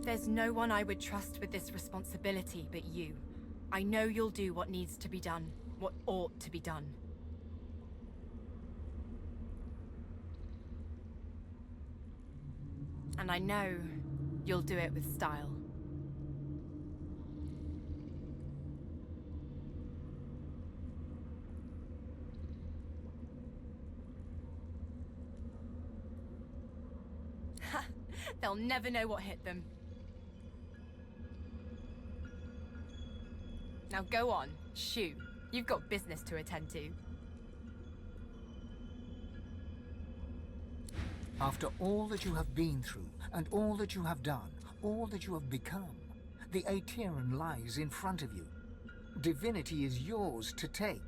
There's no one I would trust with this responsibility but you. I know you'll do what needs to be done, what ought to be done. And I know you'll do it with style. Ha! They'll never know what hit them. Now go on, shoo. You've got business to attend to. After all that you have been through, and all that you have done, all that you have become, the Aeteran lies in front of you. Divinity is yours to take.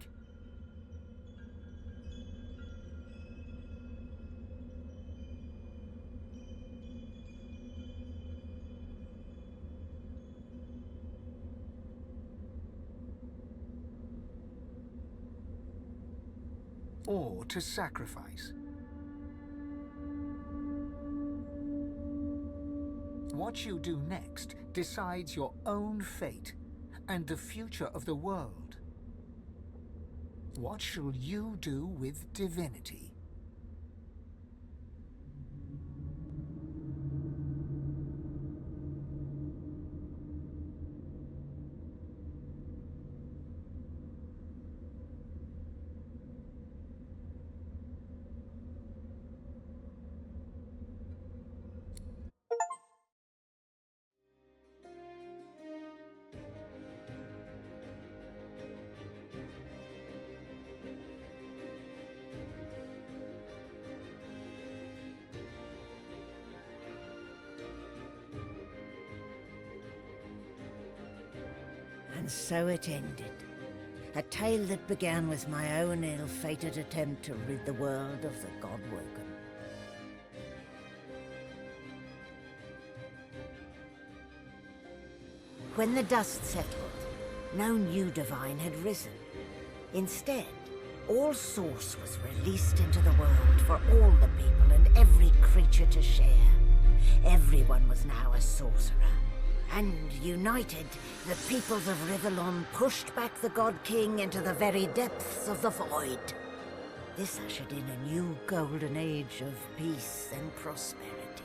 Or to sacrifice. What you do next decides your own fate and the future of the world. What shall you do with divinity? And so it ended. A tale that began with my own ill-fated attempt to rid the world of the Godwoken. When the dust settled, no new divine had risen. Instead, all Source was released into the world for all the people and every creature to share. Everyone was now a sorcerer. And united, the peoples of Rivellon pushed back the God King into the very depths of the void. This ushered in a new golden age of peace and prosperity.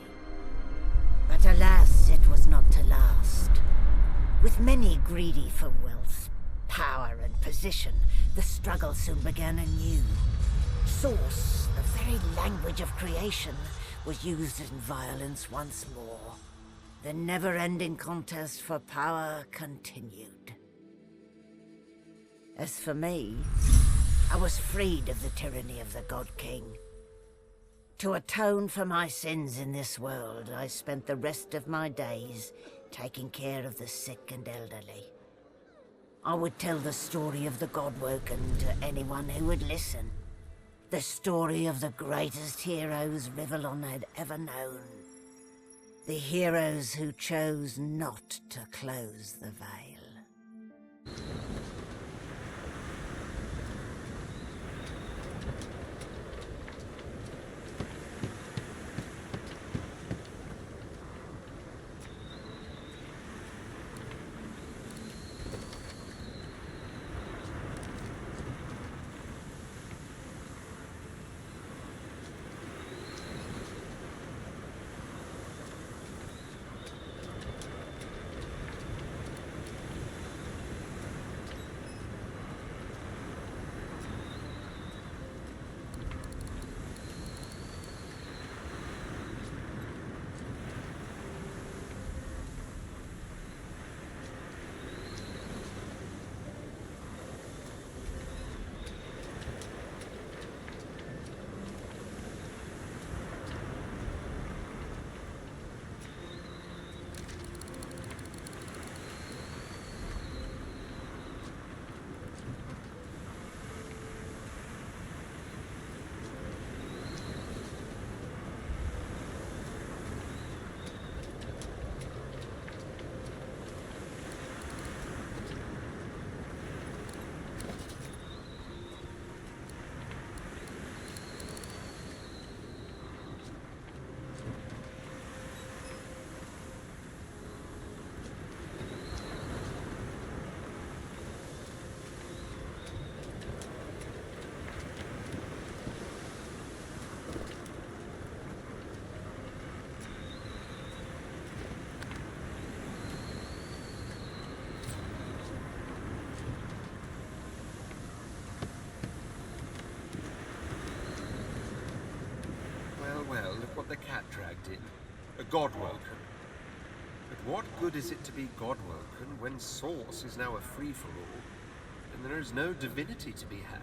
But alas, it was not to last. With many greedy for wealth, power and position, the struggle soon began anew. Source, the very language of creation, was used in violence once more. The never-ending contest for power continued. As for me, I was freed of the tyranny of the God King. To atone for my sins in this world, I spent the rest of my days taking care of the sick and elderly. I would tell the story of the Godwoken to anyone who would listen. The story of the greatest heroes Rivellon had ever known. The heroes who chose not to close the veil. Well, look what the cat dragged in. A Godwoken. But what good is it to be Godwoken when Source is now a free-for-all, and there is no divinity to be had.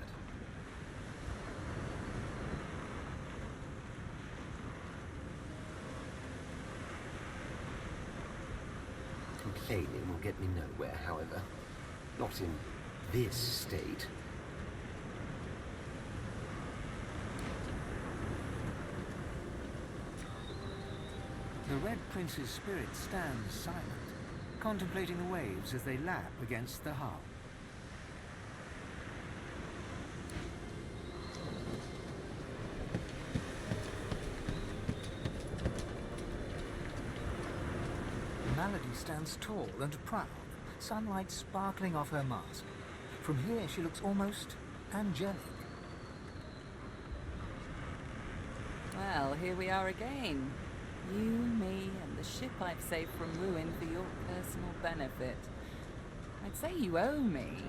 Complaining will get me nowhere, however. Not in this state. The Red Prince's spirit stands silent, contemplating the waves as they lap against the hull. Melody stands tall and proud, sunlight sparkling off her mask. From here she looks almost angelic. Well, here we are again. You, me, and the ship I've saved from ruin for your personal benefit. I'd say you owe me.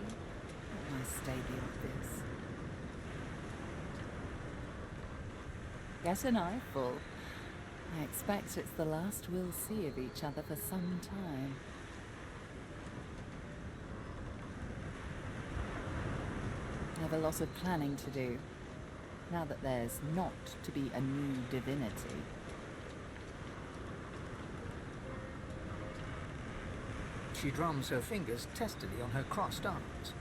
But I state the obvious. Get an eyeful. I expect it's the last we'll see of each other for some time. I have a lot of planning to do, now that there's not to be a new divinity. She drums her fingers testily on her crossed arms.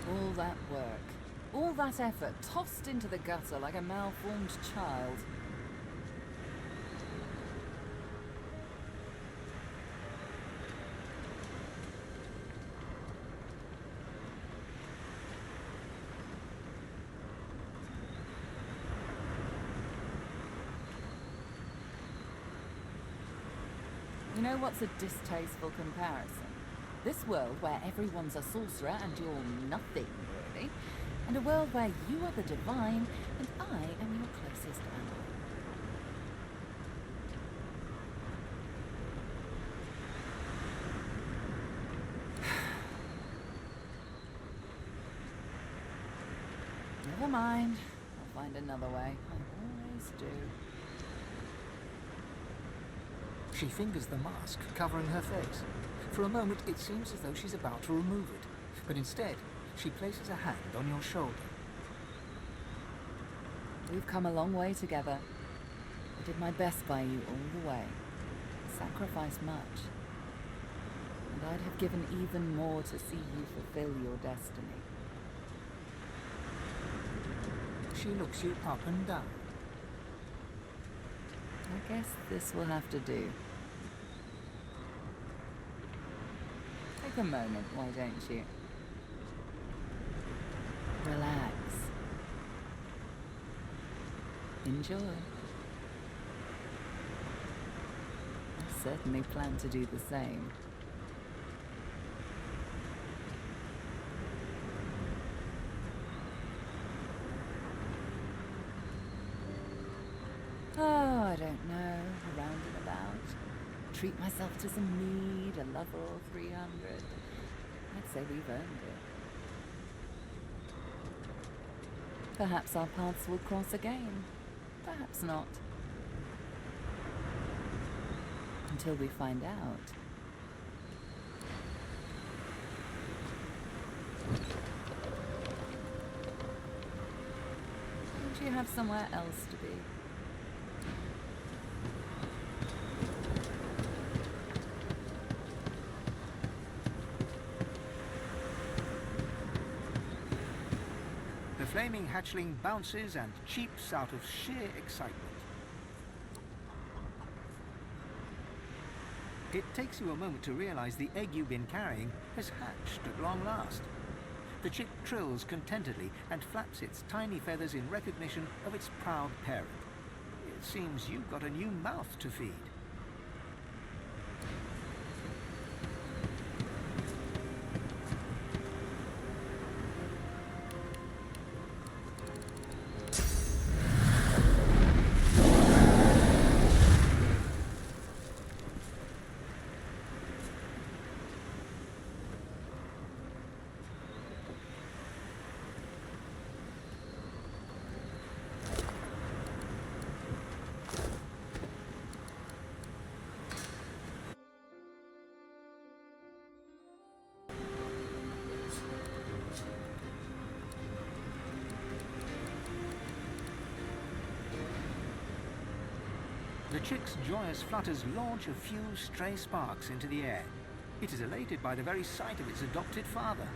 All that work, all that effort tossed into the gutter like a malformed child. You know what's a distasteful comparison? This world where everyone's a sorcerer and you're nothing, really. And a world where you are the divine and I am your closest ally. Never mind. I'll find another way. I always do. She fingers the mask covering her face. For a moment, it seems as though she's about to remove it, but instead, she places a hand on your shoulder. We've come a long way together. I did my best by you all the way. Sacrificed much. And I'd have given even more to see you fulfill your destiny. She looks you up and down. I guess this will have to do. Take a moment, why don't you? Relax. Enjoy. I certainly plan to do the same. Oh, I don't know, around and about. Treat myself to some mead, a lover or 300. I'd say we've earned it. Perhaps our paths will cross again. Perhaps not. Until we find out. Don't you have somewhere else to be? The flaming hatchling bounces and cheeps out of sheer excitement. It takes you a moment to realize the egg you've been carrying has hatched at long last. The chick trills contentedly and flaps its tiny feathers in recognition of its proud parent. It seems you've got a new mouth to feed. The chick's joyous flutters launch a few stray sparks into the air. It is elated by the very sight of its adopted father.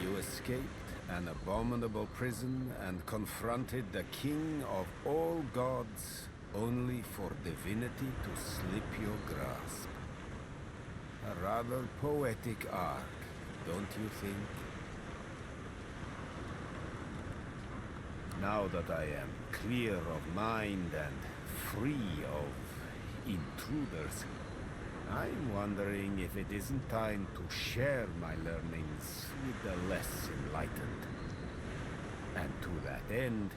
You escaped an abominable prison and confronted the king of all gods only for divinity to slip your grasp. A rather poetic arc, don't you think? Now that I am clear of mind and free of intruders, I'm wondering if it isn't time to share my learnings with the less enlightened. And to that end,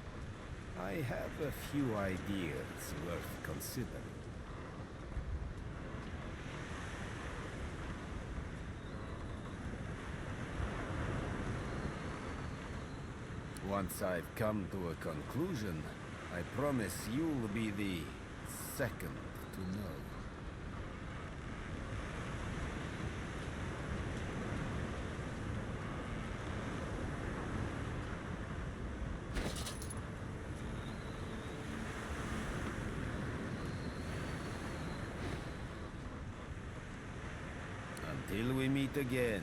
I have a few ideas worth considering. Once I've come to a conclusion, I promise you'll be the second to know. Until we meet again.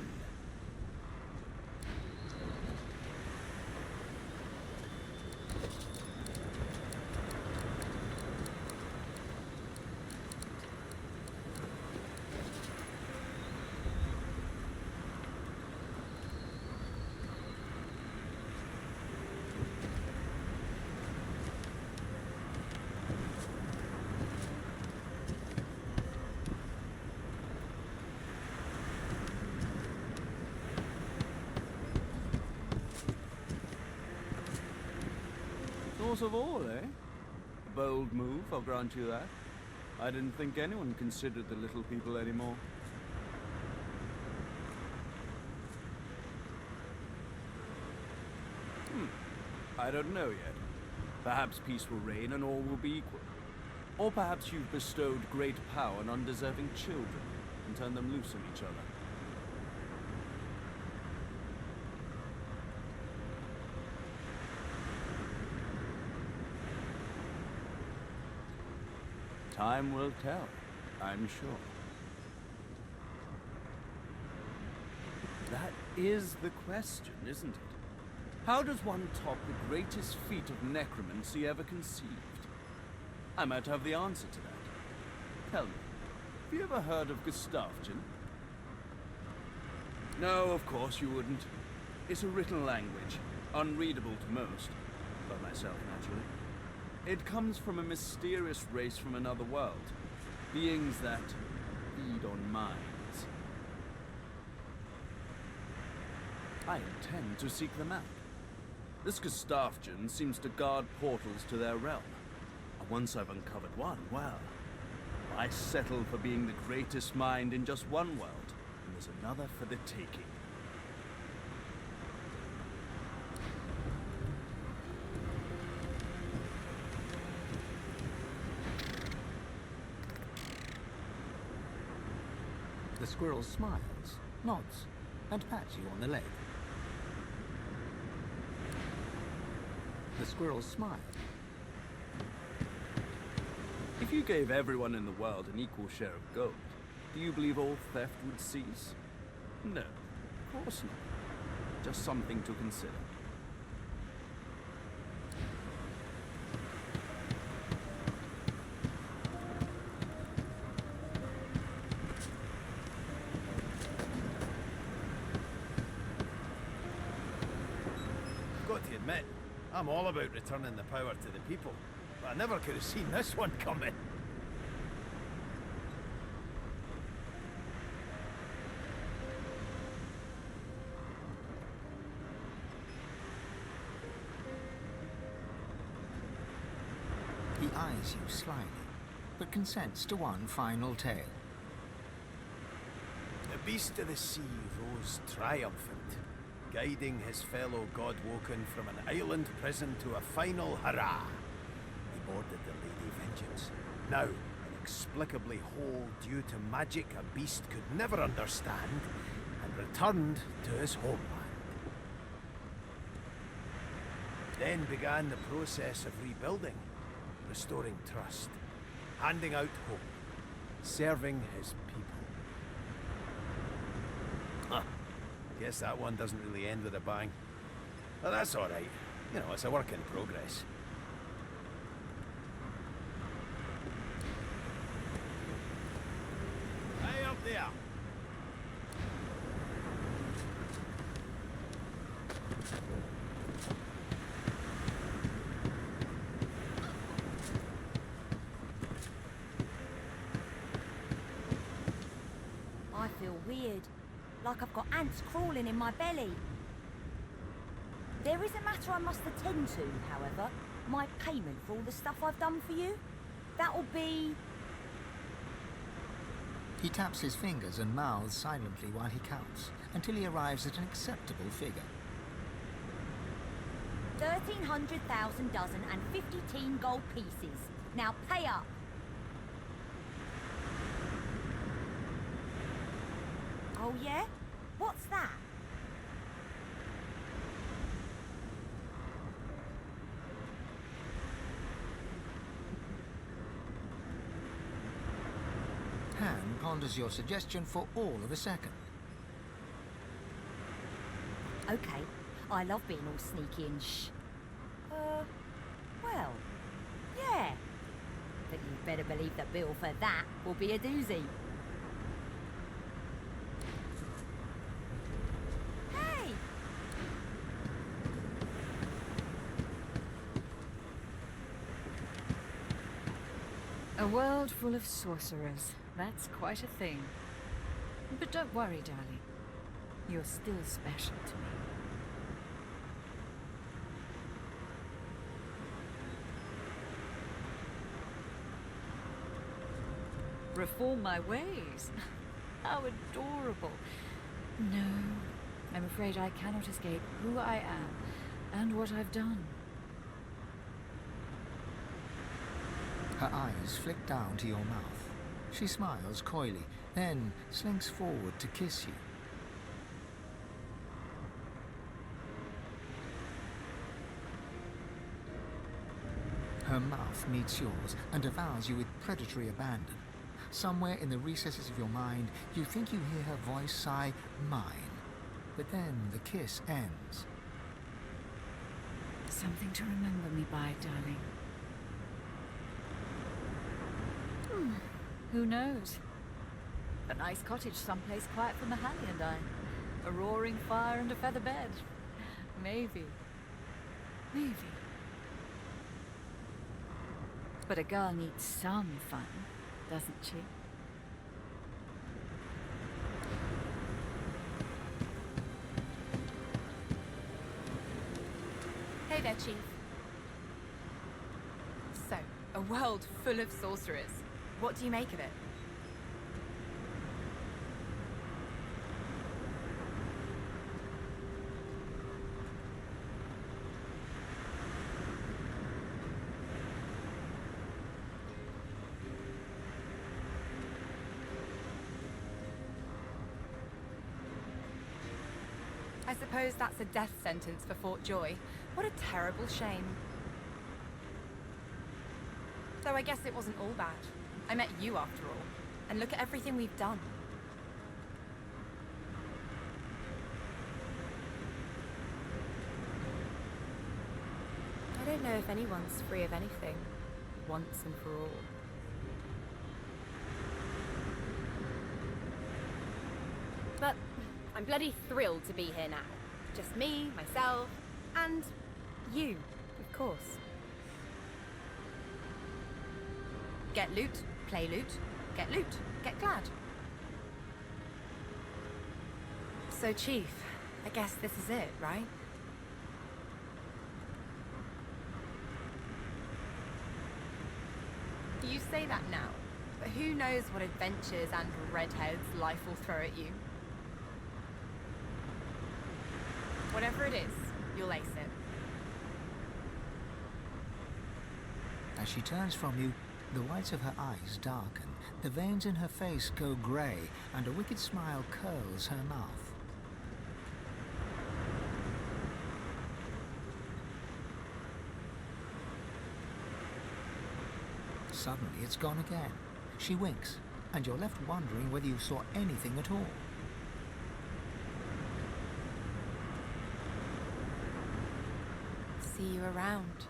Source of all, eh? Bold move, I'll grant you that. I didn't think anyone considered the little people anymore. I don't know yet. Perhaps peace will reign and all will be equal. Or perhaps you've bestowed great power on undeserving children and turned them loose on each other. Time will tell, I'm sure. That is the question, isn't it? How does one top the greatest feat of necromancy ever conceived? I might have the answer to that. Tell me, have you ever heard of Gustavgen? No, of course you wouldn't. It's a written language, unreadable to most, but myself naturally. It comes from a mysterious race from another world, beings that feed on minds. I intend to seek them out. This Gustavgen seems to guard portals to their realm. And once I've uncovered one, well, I settle for being the greatest mind in just one world, and there's another for the taking. The squirrel smiles, nods, and pats you on the leg. The squirrel smiles. If you gave everyone in the world an equal share of gold, do you believe all theft would cease? No, of course not. Just something to consider. I'm all about returning the power to the people, but I never could have seen this one coming. He eyes you slyly, but consents to one final tale. The beast of the sea rose triumphant, guiding his fellow Godwoken from an island prison to a final hurrah. He boarded the Lady Vengeance, now inexplicably whole due to magic a beast could never understand, and returned to his homeland. Then began the process of rebuilding, restoring trust, handing out hope, serving his people. Huh. Guess that one doesn't really end with a bang. But that's alright. You know, it's a work in progress. Hey up there! I feel weird, like I've got ants crawling in my belly. There is a matter I must attend to, however. My payment for all the stuff I've done for you. That'll be... He taps his fingers and mouths silently while he counts, until he arrives at an acceptable figure. 1,300,000 dozen and 50 teen gold pieces. Now pay up. Oh yeah? What's that? Han ponders your suggestion for all of a second. Okay, I love being all sneaky and well, yeah. But you'd better believe the bill for that will be a doozy. Hey! A world full of sorcerers. That's quite a thing. But don't worry, darling. You're still special to me. Reform my ways? How adorable. No, I'm afraid I cannot escape who I am and what I've done. Her eyes flick down to your mouth. She smiles coyly, then slinks forward to kiss you. Her mouth meets yours and devours you with predatory abandon. Somewhere in the recesses of your mind, you think you hear her voice sigh, "Mine." But then the kiss ends. Something to remember me by, darling. Who knows? A nice cottage someplace quiet from the Halley and I. A roaring fire and a feather bed. Maybe. Maybe. But a girl needs some fun, doesn't she? Hey there, Chief. So, a world full of sorcerers. What do you make of it? I suppose that's a death sentence for Fort Joy. What a terrible shame. Though I guess it wasn't all bad. I met you after all, and look at everything we've done. I don't know if anyone's free of anything, once and for all. But I'm bloody thrilled to be here now. Just me, myself, and you, of course. Get loot, play loot, get loot, get glad. So, Chief, I guess this is it, right? You say that now, but who knows what adventures and redheads life will throw at you. Whatever it is, you'll ace it. As she turns from you, the whites of her eyes darken, the veins in her face go grey, and a wicked smile curls her mouth. suddenly it's gone again. She winks, and you're left wondering whether you saw anything at all. See you around.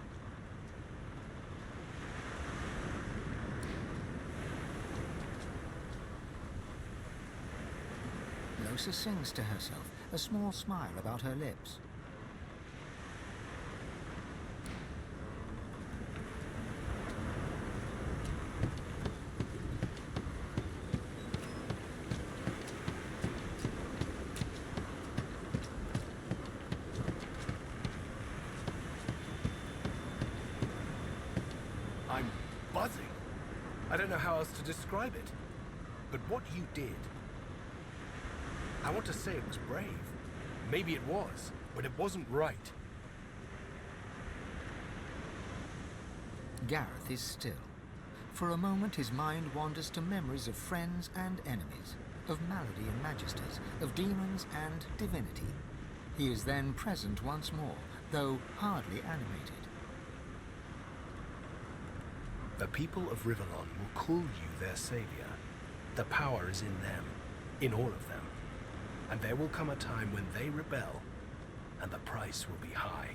Losa sings to herself, a small smile about her lips. I'm buzzing. I don't know how else to describe it. But what you did, I want to say it was brave. Maybe it was, but it wasn't right. Gareth is still. For a moment his mind wanders to memories of friends and enemies, of Malady and Magisters, of demons and divinity. He is then present once more, though hardly animated. The people of Rivellon will call you their savior. The power is in them, in all of them. And there will come a time when they rebel, and the price will be high.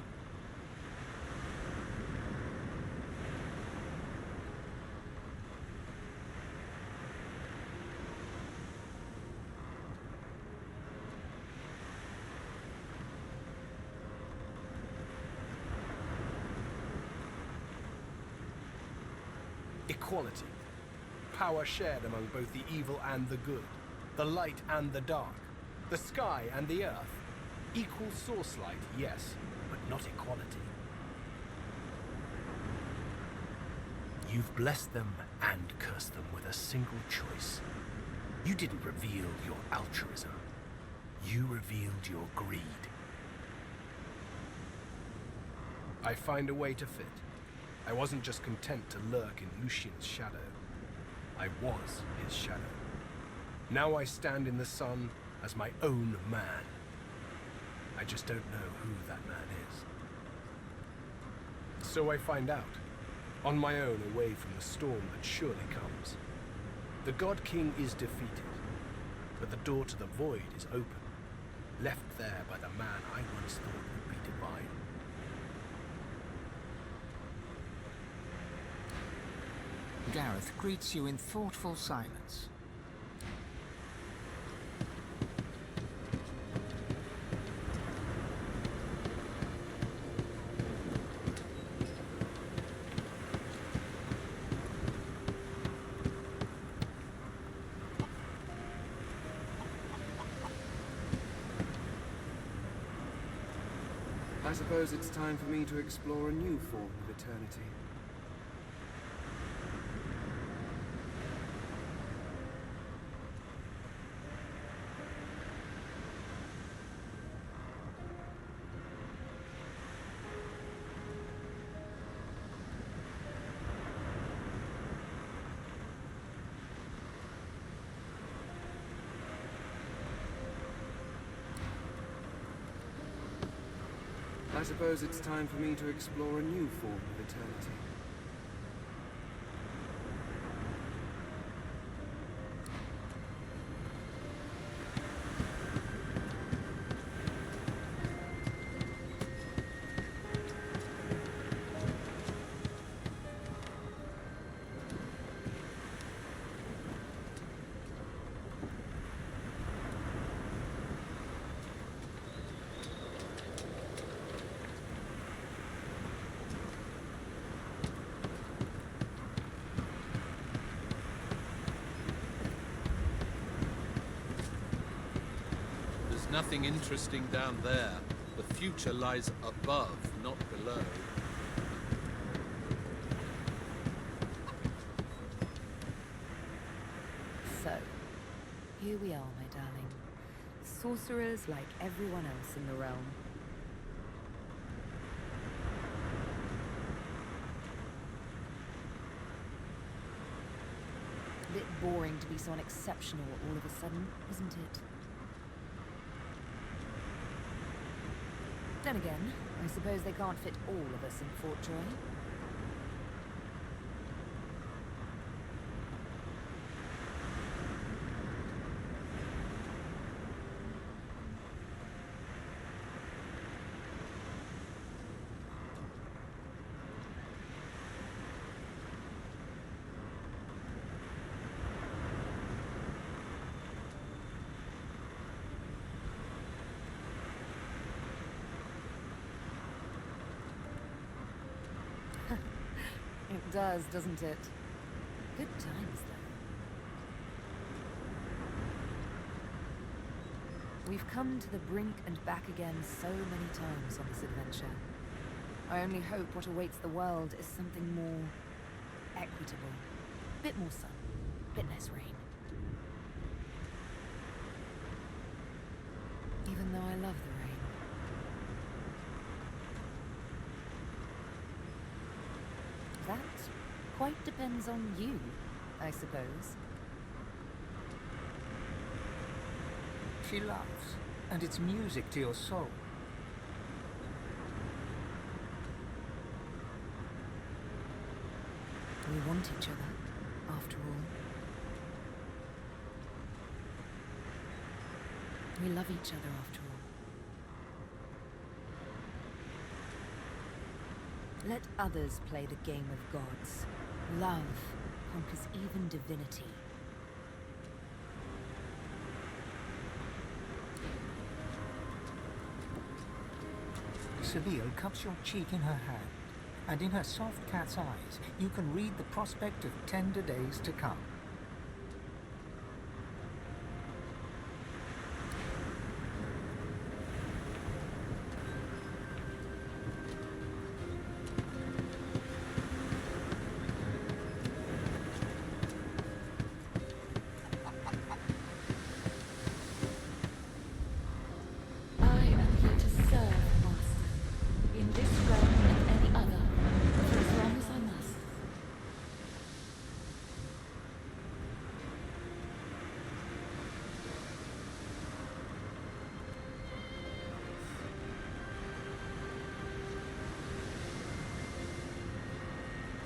Equality. Power shared among both the evil and the good, the light and the dark, the sky and the earth. Equal source light, yes, but not equality. You've blessed them and cursed them with a single choice. You didn't reveal your altruism. You revealed your greed. I find a way to fit. I wasn't just content to lurk in Lucian's shadow. I was his shadow. Now I stand in the sun as my own man. I just don't know who that man is. So I find out, on my own away from the storm that surely comes. The God King is defeated, but the door to the void is open, left there by the man I once thought would be divine. Gareth greets you in thoughtful silence. I suppose it's time for me to explore a new form of eternity. I suppose it's time for me to explore a new form of eternity. Nothing interesting down there. The future lies above, not below. So, here we are, my darling. Sorcerers like everyone else in the realm. A bit boring to be so unexceptional all of a sudden, isn't it? Then again, I suppose they can't fit all of us in Fort Joy. Does, doesn't it? Good times, though. We've come to the brink and back again so many times on this adventure. I only hope what awaits the world is something more equitable. A bit more sun, a bit less rain. Even though I love the rain. That quite depends on you, I suppose. She loves, and it's music to your soul. We want each other, after all. We love each other, after all. Let others play the game of gods. Love conquers even divinity. Seville cups your cheek in her hand, and in her soft cat's eyes you can read the prospect of tender days to come.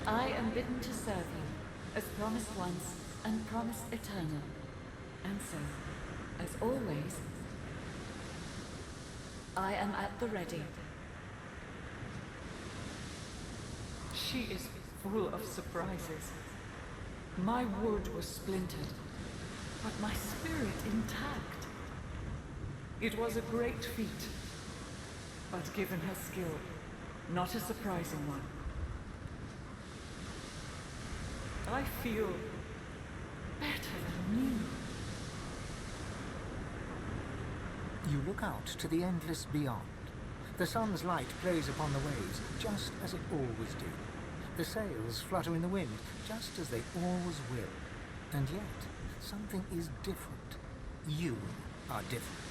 I am bidden to serve you, as promised once and promised eternal. And so, as always, I am at the ready. She is full of surprises. My wood was splintered, but my spirit intact. It was a great feat, but given her skill, not a surprising one. I feel better than new. You look out to the endless beyond. The sun's light plays upon the waves, just as it always did. The sails flutter in the wind, just as they always will. And yet, something is different. You are different.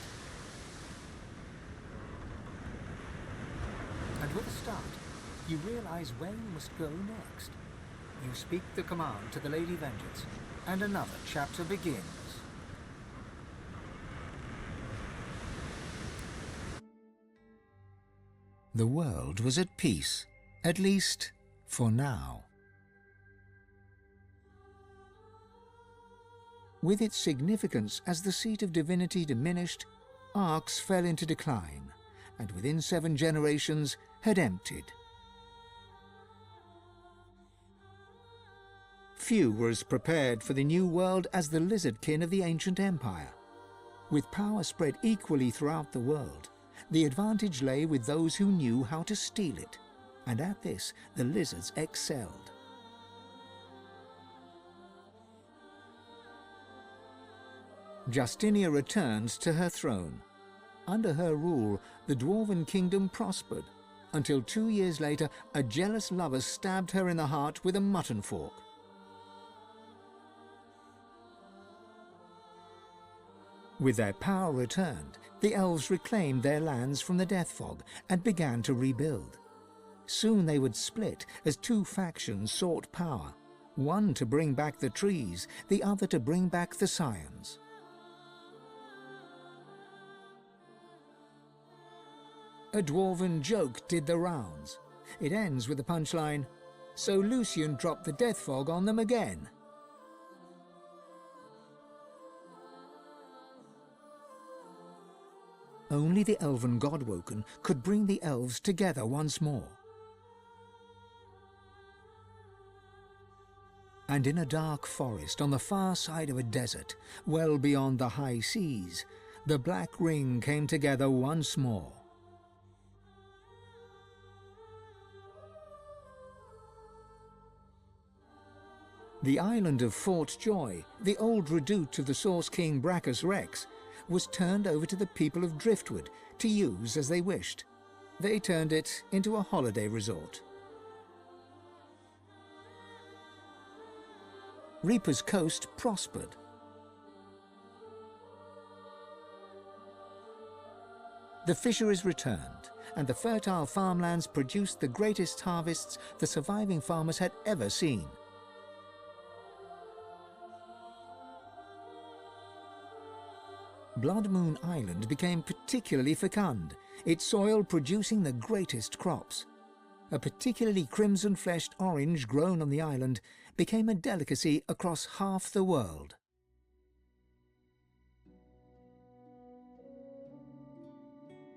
And with a start, you realize where you must go next. You speak the command to the Lady Vengeance, and another chapter begins. The world was at peace, at least for now. With its significance as the seat of divinity diminished, Arx fell into decline, and within 7 generations had emptied. Few were as prepared for the new world as the lizardkin of the ancient empire. With power spread equally throughout the world, the advantage lay with those who knew how to steal it, and at this the lizards excelled. Justinia returned to her throne. Under her rule, the Dwarven kingdom prospered, until 2 years later a jealous lover stabbed her in the heart with a mutton fork. With their power returned, the elves reclaimed their lands from the Death Fog and began to rebuild. Soon they would split as 2 factions sought power, one to bring back the trees, the other to bring back the scions. A dwarven joke did the rounds. It ends with the punchline, "So Lucian dropped the Death Fog on them again." Only the elven Godwoken could bring the elves together once more. And in a dark forest on the far side of a desert, well beyond the high seas, the Black Ring came together once more. The island of Fort Joy, the old redoute of the Source King Brachus Rex, was turned over to the people of Driftwood to use as they wished. They turned it into a holiday resort. Reaper's Coast prospered. The fisheries returned, and the fertile farmlands produced the greatest harvests the surviving farmers had ever seen. Blood Moon Island became particularly fecund, its soil producing the greatest crops. A particularly crimson-fleshed orange grown on the island became a delicacy across half the world.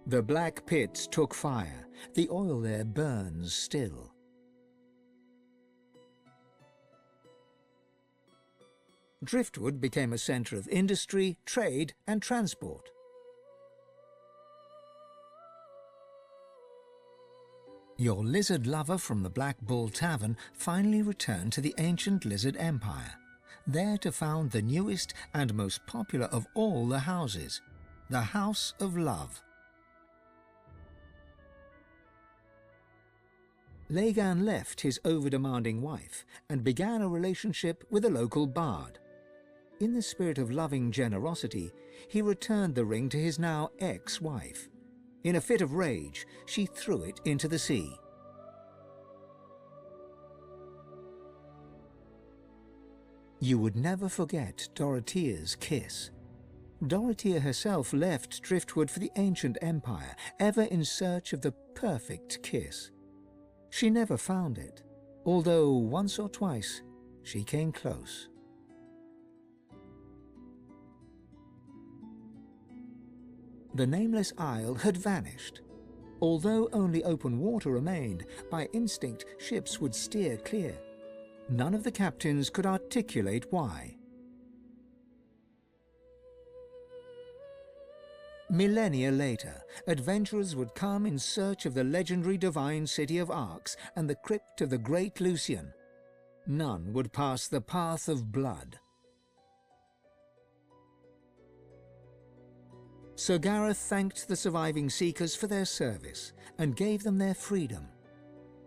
The Black Pit took fire. The oil there burns still. Driftwood became a centre of industry, trade and transport. Your lizard lover from the Black Bull Tavern finally returned to the ancient Lizard Empire, there to found the newest and most popular of all the houses, the House of Love. Lagan left his over-demanding wife and began a relationship with a local bard. In the spirit of loving generosity, he returned the ring to his now ex-wife. In a fit of rage, she threw it into the sea. You would never forget Dorothea's kiss. Dorothea herself left Driftwood for the ancient empire, ever in search of the perfect kiss. She never found it, although once or twice she came close. The nameless isle had vanished. Although only open water remained, by instinct ships would steer clear. None of the captains could articulate why. Millennia later, adventurers would come in search of the legendary divine city of Arx and the crypt of the great Lucian. None would pass the path of blood. Sir Gareth thanked the surviving Seekers for their service and gave them their freedom.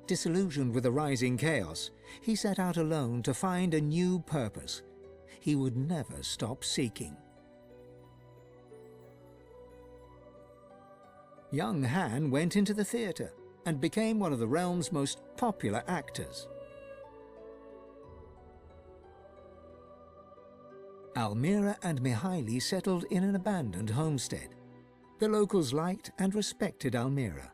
Disillusioned with the rising chaos, he set out alone to find a new purpose. He would never stop seeking. Young Han went into the theatre and became one of the realm's most popular actors. Almira and Mihaili settled in an abandoned homestead. The locals liked and respected Almira.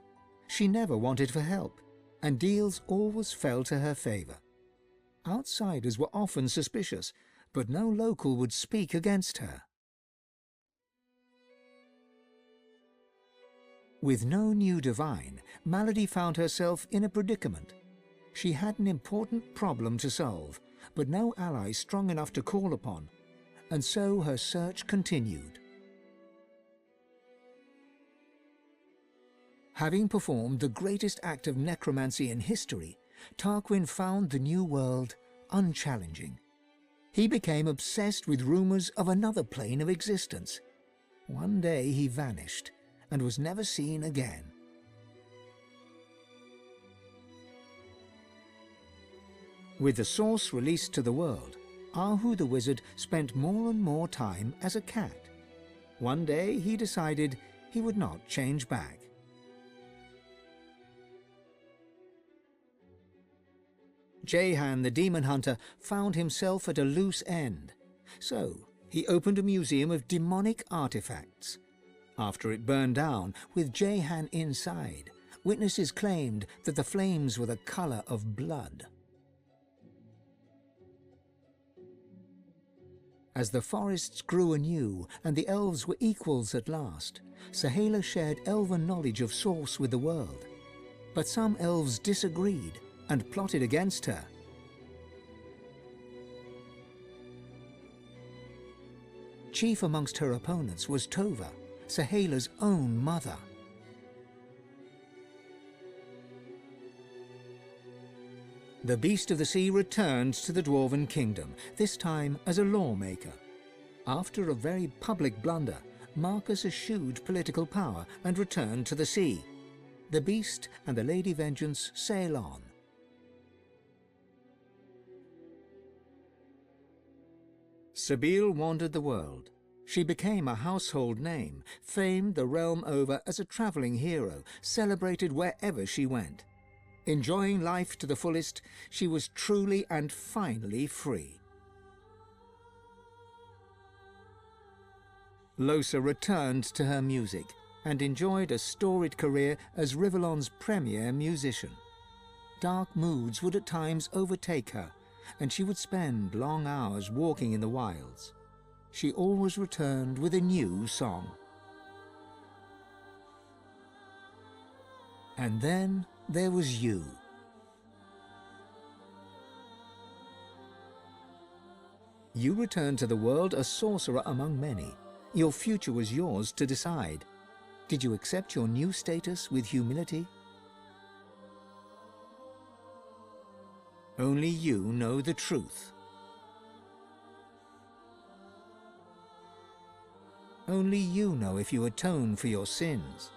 She never wanted for help, and deals always fell to her favour. Outsiders were often suspicious, but no local would speak against her. With no new divine, Malady found herself in a predicament. She had an important problem to solve, but no ally strong enough to call upon, and so her search continued. Having performed the greatest act of necromancy in history, Tarquin found the new world unchallenging. He became obsessed with rumours of another plane of existence. One day he vanished and was never seen again. With the source released to the world, Ahu the wizard spent more and more time as a cat. One day he decided he would not change back. Jehan the demon hunter found himself at a loose end, so he opened a museum of demonic artifacts. After it burned down, with Jehan inside, witnesses claimed that the flames were the colour of blood. As the forests grew anew and the elves were equals at last, Sahala shared elven knowledge of Source with the world. But some elves disagreed and plotted against her. Chief amongst her opponents was Tova, Sahala's own mother. The Beast of the Sea returned to the Dwarven Kingdom, this time as a lawmaker. After a very public blunder, Marcus eschewed political power and returned to the sea. The Beast and the Lady Vengeance sail on. Sabine wandered the world. She became a household name, famed the realm over as a travelling hero, celebrated wherever she went. Enjoying life to the fullest, she was truly and finally free. Lohse returned to her music and enjoyed a storied career as Rivellon's premier musician. Dark moods would at times overtake her, and she would spend long hours walking in the wilds. She always returned with a new song. And then there was you. You returned to the world a sorcerer among many. Your future was yours to decide. Did you accept your new status with humility? Only you know the truth. Only you know if you atone for your sins.